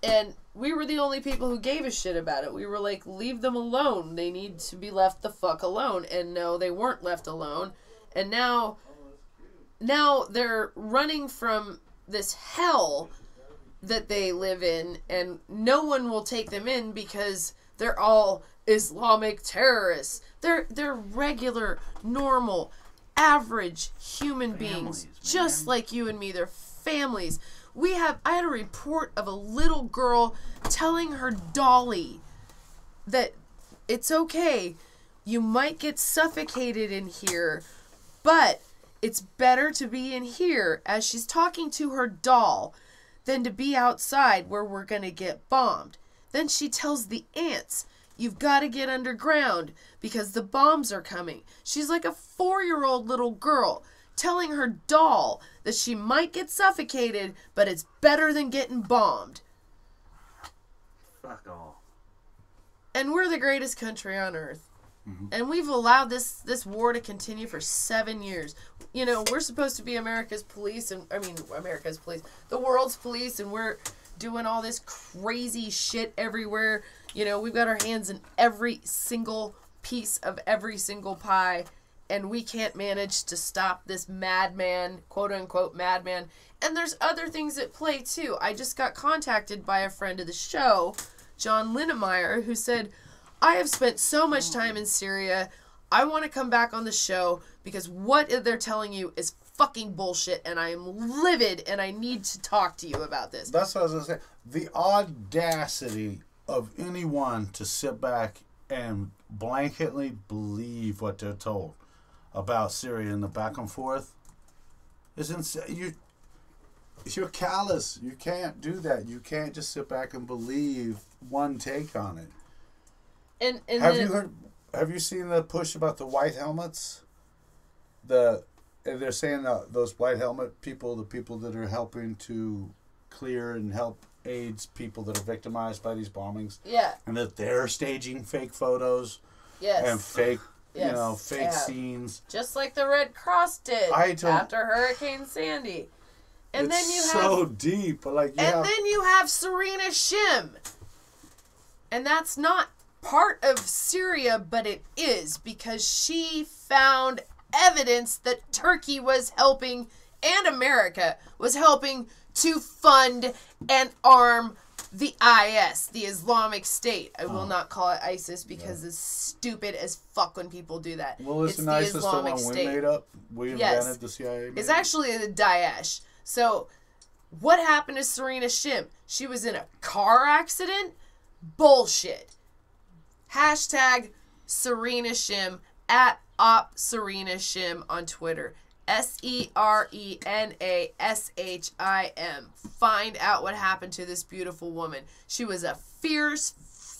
And we were the only people who gave a shit about it. We were like, leave them alone. They need to be left the fuck alone. And no, they weren't left alone. And now they're running from this hell that they live in, and no one will take them in because they're all Islamic terrorists. They're regular, normal, average human beings, just like you and me. They're families. I had a report of a little girl telling her dolly that it's okay, you might get suffocated in here, but it's better to be in here, as she's talking to her doll, than to be outside where we're gonna get bombed. Then she tells the ants, you've got to get underground because the bombs are coming. She's like a 4-year-old little girl telling her doll that she might get suffocated, but it's better than getting bombed. Fuck all. And we're the greatest country on earth. Mm-hmm. And we've allowed this war to continue for 7 years. You know, we're supposed to be America's police, the world's police, and we're doing all this crazy shit everywhere. You know, we've got our hands in every single piece of every single pie, and we can't manage to stop this madman, quote-unquote madman. And there's other things at play, too. I just got contacted by a friend of the show, John Linnemeyer, who said, I have spent so much time in Syria. I want to come back on the show because what they're telling you is fucking bullshit, and I am livid, and I need to talk to you about this. That's what I was going to say. The audacity of anyone to sit back and blanketly believe what they're told about Syria and the back and forth is insane. You're callous. You can't do that. You can't just sit back and believe one take on it. And have you seen the push about the white helmets? They're saying those white helmet people, the people that are helping to clear and help AIDS people that are victimized by these bombings. Yeah. And that they're staging fake photos. Yes. And fake, yes. Fake scenes. Just like the Red Cross did after Hurricane Sandy. And then you have so deep, then you have Serena Shim. And that's not part of Syria, but it is, because she found evidence that Turkey was helping, and America was helping, to fund and arm the IS, the Islamic State. I will not call it ISIS because it's stupid as fuck when people do that. Well, isn't ISIS the one we made up? We invented the CIA. It's actually the Daesh. So, what happened to Serena Shim? She was in a car accident? Bullshit. Hashtag Serena Shim at Serena Shim on Twitter. SerenaShim. Find out what happened to this beautiful woman. She was a fierce,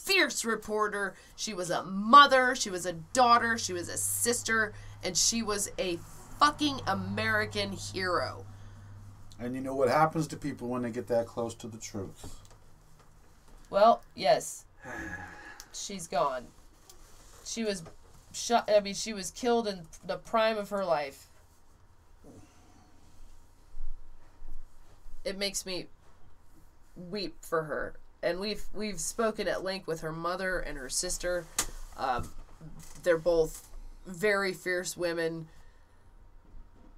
fierce reporter. She was a mother. She was a daughter. She was a sister. And she was a fucking American hero. And you know what happens to people when they get that close to the truth? Well, yes. She's gone. She was shot. I mean, she was killed in the prime of her life. It makes me weep for her. And we've spoken at length with her mother and her sister. They're both very fierce women.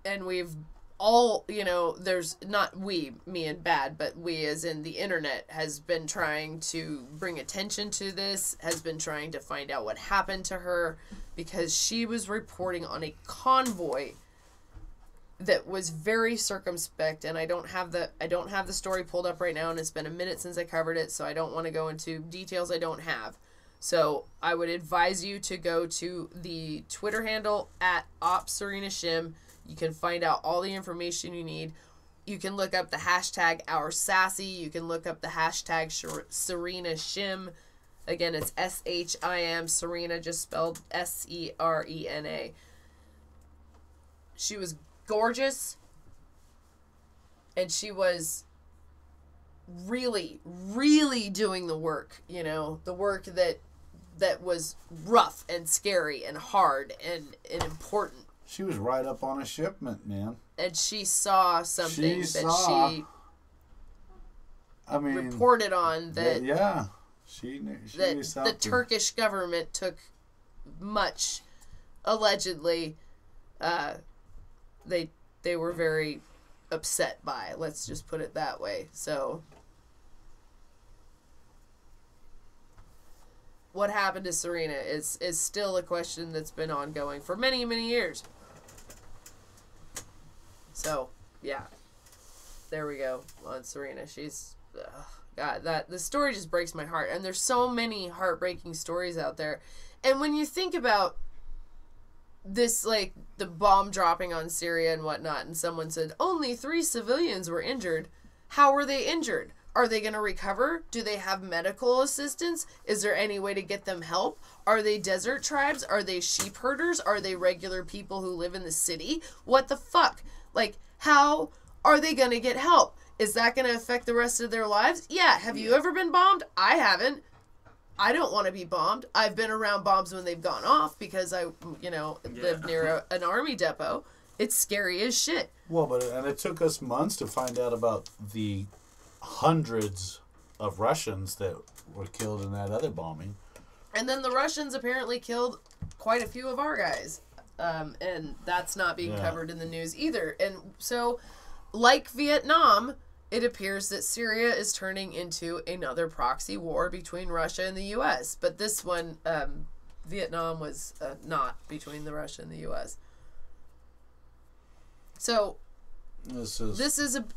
And we've all, there's not me and Bad, but we as in the internet has been trying to bring attention to this, has been trying to find out what happened to her, because she was reporting on a convoy that was very circumspect, and I don't have the story pulled up right now, and it's been a minute since I covered it, so I don't want to go into details I don't have. So I would advise you to go to the Twitter handle at @SerenaShim. You can find out all the information you need. You can look up the hashtag #OurSassy. You can look up the hashtag Serena Shim. Again, it's SHIM, Serena, just spelled SERENA. She was gorgeous. And she was really, really doing the work, you know, the work that was rough and scary and hard and important. She was right up on a shipment, man. And she saw something she reported on that. Yeah. She knew something. The Turkish government took much, allegedly, they were very upset by. Let's just put it that way. So, what happened to Serena is still a question that's been ongoing for many, many years. So, yeah. There we go on Serena. She's... God, the story just breaks my heart. And there's so many heartbreaking stories out there. And when you think about this, like, the bomb dropping on Syria and whatnot, and someone said, only 3 civilians were injured. How were they injured? Are they going to recover? Do they have medical assistance? Is there any way to get them help? Are they desert tribes? Are they sheep herders? Are they regular people who live in the city? What the fuck? Like, how are they going to get help? Is that going to affect the rest of their lives? Yeah. Have you ever been bombed? I haven't. I don't want to be bombed. I've been around bombs when they've gone off because I, lived near an army depot. It's scary as shit. Well, and it took us months to find out about the hundreds of Russians that were killed in that other bombing. And then the Russians apparently killed quite a few of our guys. And that's not being covered in the news either. And so, like Vietnam, it appears that Syria is turning into another proxy war between Russia and the U.S. But this one, Vietnam was not between the Russia and the U.S. So,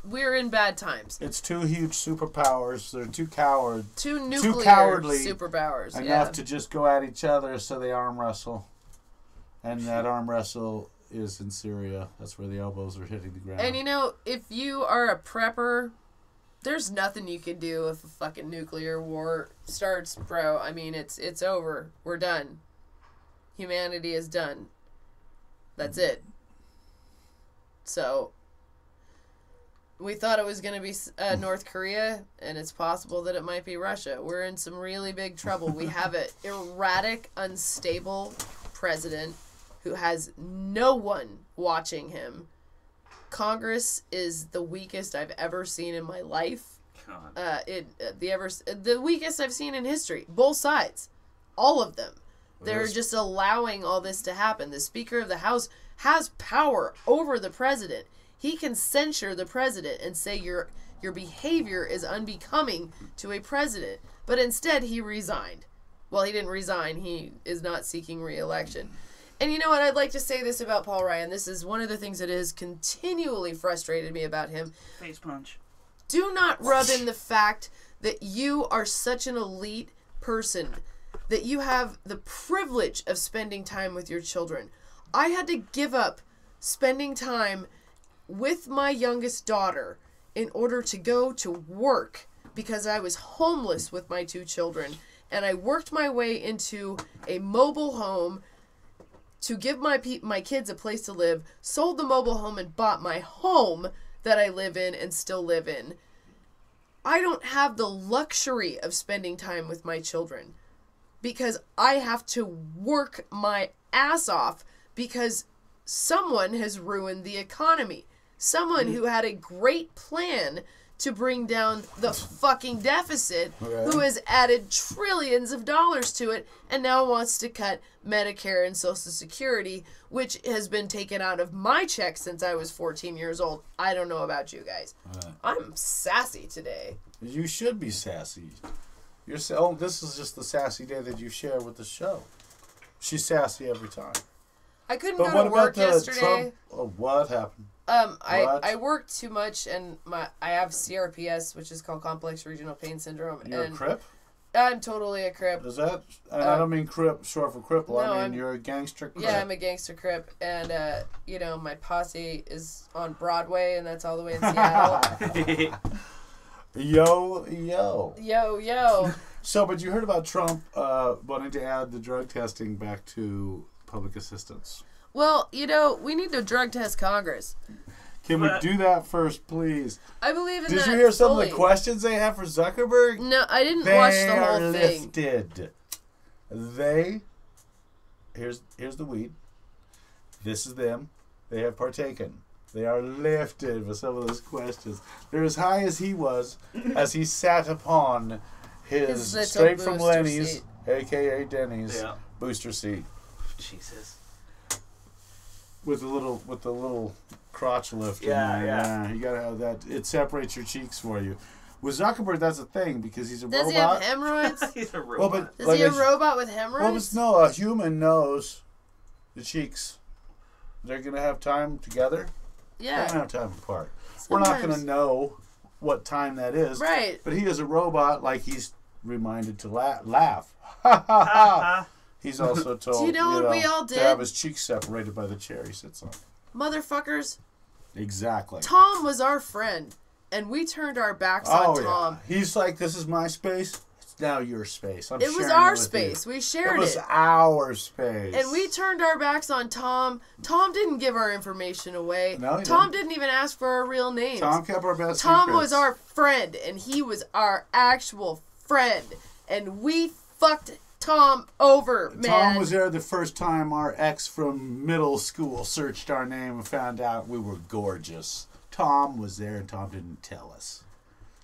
we're in bad times. It's 2 huge superpowers. They're too coward. 2 nuclear cowardly superpowers. Enough to just go at each other, so they arm wrestle. And that arm wrestle is in Syria. That's where the elbows are hitting the ground. And if you are a prepper, there's nothing you can do if a fucking nuclear war starts, bro. I mean, it's over. We're done. Humanity is done. That's it. So, we thought it was going to be North Korea, and it's possible that it might be Russia. We're in some really big trouble. We have an erratic, unstable president who has no one watching him. Congress is the weakest I've ever seen in my life. The weakest I've seen in history. Both sides. All of them. They're just allowing all this to happen. The Speaker of the House has power over the president. He can censure the president and say your behavior is unbecoming to a president. But instead, he resigned. Well, he didn't resign. He is not seeking re-election. And you know what? I'd like to say this about Paul Ryan. This is one of the things that has continually frustrated me about him. Face punch. Do not rub in the fact that you are such an elite person, that you have the privilege of spending time with your children. I had to give up spending time with my youngest daughter in order to go to work because I was homeless with my 2 children. And I worked my way into a mobile home to give my kids a place to live, sold the mobile home and bought my home that I live in and still live in. I don't have the luxury of spending time with my children because I have to work my ass off because someone has ruined the economy. Someone who had a great plan to bring down the fucking deficit, who has added trillions of dollars to it, and now wants to cut Medicare and Social Security, which has been taken out of my check since I was 14 years old. I don't know about you guys. I'm sassy today. You should be sassy. This is just the sassy day that you share with the show. She's sassy every time. I couldn't go to work yesterday. What happened? I worked too much, and I have CRPS, which is called Complex Regional Pain Syndrome. You're a Crip? I'm totally a Crip. Is that? And I don't mean Crip short for cripple. No, I mean you're a gangster Crip. Yeah, I'm a gangster Crip, and my posse is on Broadway, and that's all the way in Seattle. Yo. So, but you heard about Trump wanting to add the drug testing back to public assistance. Well, we need to drug test Congress. Can we do that first, please? I believe in Did that. you hear some of fully. the questions they have for Zuckerberg? No, I didn't They watch the are whole thing. lifted. Here's the weed. This is them. They have partaken. They are lifted with some of those questions. They're as high as he was as he sat upon his little straight from booster Lenny's, seat. aka Denny's, Yeah. booster seat Jesus. with the little crotch lift. Yeah, in there. yeah. You gotta have that. It separates your cheeks for you. With Zuckerberg, that's a thing because he's a Does he robot. have hemorrhoids? He's a robot. Well, but Is like he a I- robot with Well, hemorrhoids? but no, a human knows the cheeks. They're gonna have time together. They're Yeah. gonna have time apart. We're not gonna Sometimes. know what time that is. Right. But he is a robot, like he's reminded to laugh. Ha ha ha. He's also told Do you know what we all to have did? his cheeks separated by the chair he sits on. Motherfuckers, Exactly. Tom was our friend, and we turned our backs on Tom. Yeah. He's like, this is my space. It's now your space. I'm It was sharing our with you." space. We It shared was it. our space. And we turned our backs on Tom. Tom didn't give our information away. No, he Tom didn't. didn't even ask for our real names. Tom kept our best Tom secrets. was our friend, and he was our actual friend. And we fucked Tom over, man. Tom was there the first time our ex from middle school searched our name and found out we were gorgeous. Tom was there and Tom didn't tell us.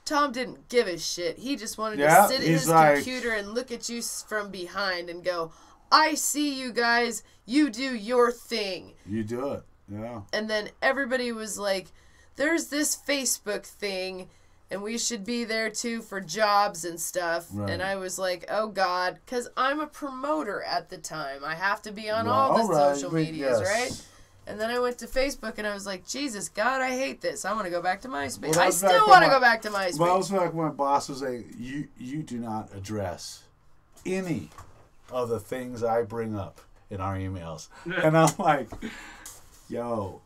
Tom didn't give a shit. He just wanted Yeah, to sit at he's his like- computer and look at you from behind and go, I see you guys. You do your thing. You do it. Yeah. And then everybody was like, there's this Facebook thing, and we should be there too for jobs and stuff. Right. And I was like, oh God, because I'm a promoter at the time. I have to be on Well, all the right, social but medias, yes. right? And then I went to Facebook and I was like, Jesus, God, I hate this. I want to go back to MySpace. Well, that I was back still when want to my- go back to MySpace. Well, it's like when my boss was like, you do not address any of the things I bring up in our emails. And I'm like, yo,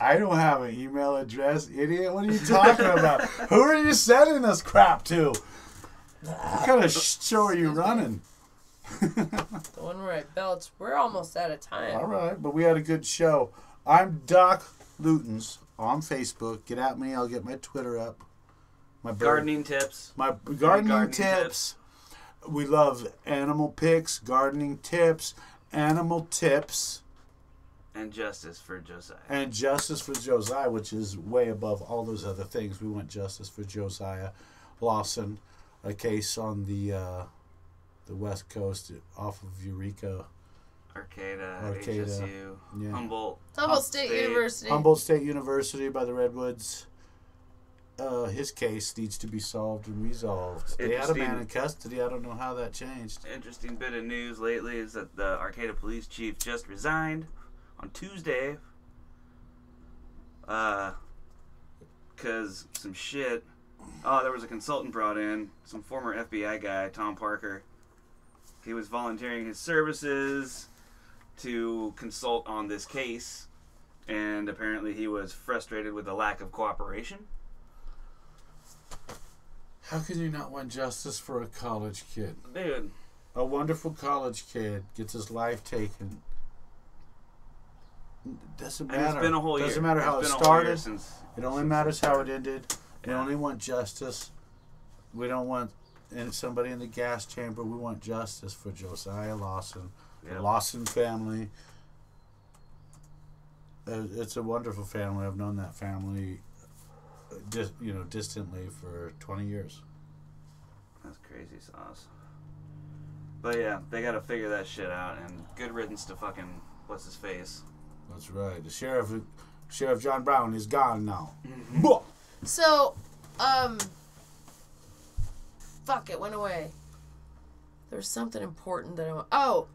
I don't have an email address, idiot. What are you talking about? Who are you sending this crap to? What kind of show are you running? The one where I belch. We're almost out of time. All right, but we had a good show. I'm Doc Lutens on Facebook. Get at me. I'll get my Twitter up. My Gardening tips. My gardening Gardening tips. We love animal pics, gardening tips, animal tips, And justice for Josiah. and justice for Josiah, which is way above all those other things. We want justice for Josiah Lawson, a case on the West Coast off of Eureka. Arcata, Arcata, HSU, yeah. Humboldt. Humboldt State University. Humboldt State University by the Redwoods. His case needs to be solved and resolved. They had a man in custody. I don't know how that changed. Interesting bit of news lately is that the Arcata police chief just resigned on Tuesday. Because some shit. Oh, there was a consultant brought in, some former FBI guy, Tom Parker. He was volunteering his services to consult on this case, and apparently he was frustrated with the lack of cooperation. How can you not want justice for a college kid? Dude, A wonderful college kid gets his life taken. Doesn't and matter. it's been a whole year. Doesn't matter how it It's been a whole year started. since It only matters how it ended. We Yeah. only want justice. We don't want somebody in the gas chamber. We want justice for Josiah Lawson, the Yep. Lawson family. It's a wonderful family. I've known that family, distantly for 20 years. That's crazy sauce. But yeah, they gotta figure that shit out, and good riddance to fucking what's his face. That's right. The Sheriff John Brown is gone now. So, fuck, it went away. There's something important that I want. Oh,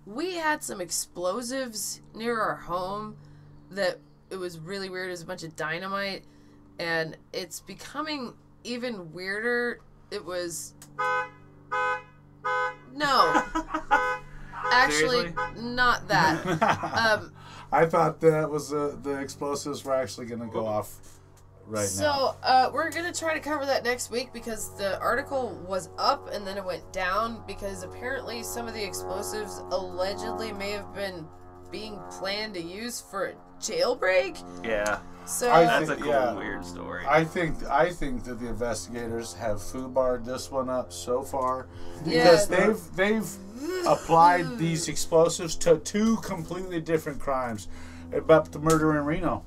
we had some explosives near our home that it was really weird. It was a bunch of dynamite, and it's becoming even weirder. It was... No. Actually, Seriously? not that. I thought that was the explosives were actually going to go off right now. So, we're going to try to cover that next week because the article was up and then it went down because apparently some of the explosives allegedly may have been being planned to use for a jailbreak. Yeah. So That's a think- cool, yeah. weird story. I think that the investigators have foobarred this one up so far Yeah. because they've applied these explosives to 2 completely different crimes about the murder in Reno.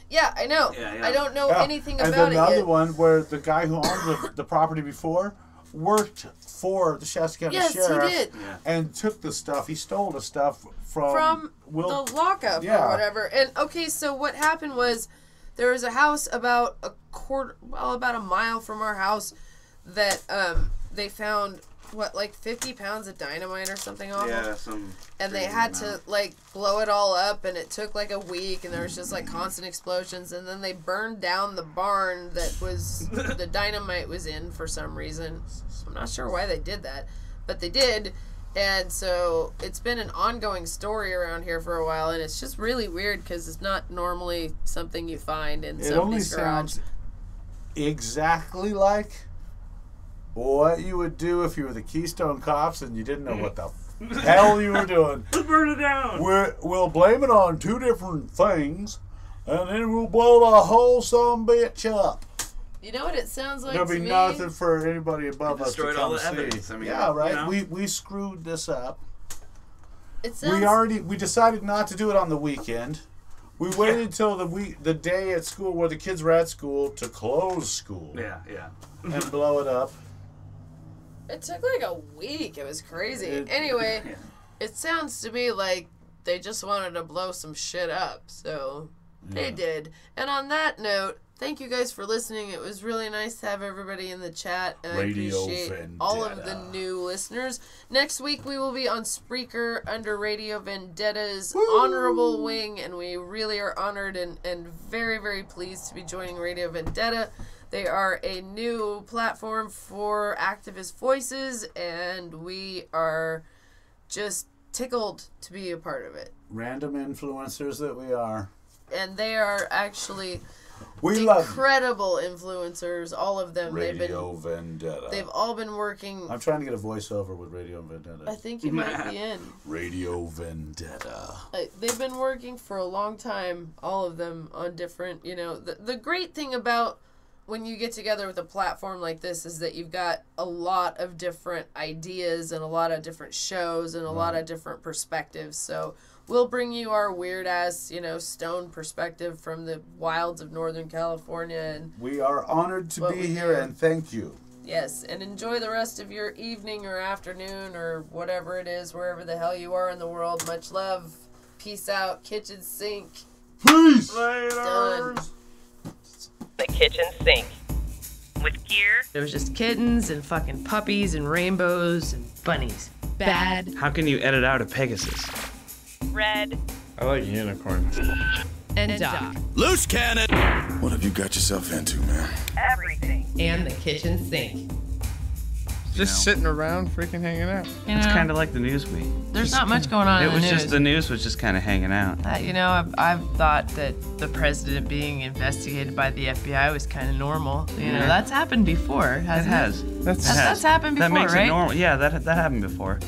yeah, I know. Yeah. I don't know Yeah. anything and about then it the other yet. one where the guy who owned the property before worked for the Shasta County Yes, he Sheriff did. Yeah. and took the stuff. He stole the stuff From Will. the lockup Yeah. or whatever. And okay, so what happened was there was a house about about a mile from our house that they found like 50 pounds of dynamite or something off of. Yeah, some. And they crazy had amount. to like blow it all up, and it took like a week, and there was just like constant explosions, and then they burned down the barn that was the dynamite was in for some reason. I'm not sure why they did that, but they did. And so it's been an ongoing story around here for a while, and it's just really weird because it's not normally something you find in It only somebody's garage. sounds exactly like what you would do if you were the Keystone Cops and you didn't know what the hell you were doing. Burn it down. We'll blame it on 2 different things, and then we'll blow the whole sumbitch up. You know what it sounds like There'll to be me? nothing for anybody above us to Destroyed all come the see. evidence. I mean, yeah, right. you know. We screwed this up. It sounds We decided not to do it on the weekend. We waited till the day at school where the kids were at school to close school Yeah. and blow it up. It took like a week. It was crazy. It- Anyway, Yeah. it sounds to me like they just wanted to blow some shit up. So they did. And on that note, thank you guys for listening. It was really nice to have everybody in the chat. And Radio I appreciate all of the Vendetta. new listeners. Next week, we will be on Spreaker under Radio Vendetta's Honorable Wing. And we really are honored and very, very pleased to be joining Radio Vendetta. They are a new platform for activist voices, and we are just tickled to be a part of it. Random influencers that we are. And they are actually We love incredible influencers, all of them. Radio Vendetta. They've all been working. I'm trying to get a voiceover with Radio Vendetta. I think you might be in. Radio Vendetta. They've been working for a long time, all of them, on different, the great thing about when you get together with a platform like this is that you've got a lot of different ideas and a lot of different shows and a lot of different perspectives. So we'll bring you our weird ass, stone perspective from the wilds of Northern California. And We are honored to What be we here do. and thank you. yes, and enjoy the rest of your evening or afternoon or whatever it is, wherever the hell you are in the world. Much love. Peace out. Kitchen sink. Peace! Done. The kitchen sink. With gear. There was just kittens and fucking puppies and rainbows and bunnies. Bad. How can you edit out a Pegasus? Red. I like unicorn. And Doc. Loose cannon. What have you got yourself into, man? Everything. And the kitchen sink. Just sitting around, freaking hanging out. You It's know, kind of like the Newsweek. there's not much going on It in was the just news. the news was just kind of hanging out. I've thought that the president being investigated by the FBI was kind of normal. Yeah. That's happened before, hasn't it? It has. That's happened before, That makes right? it normal. Yeah, that happened before.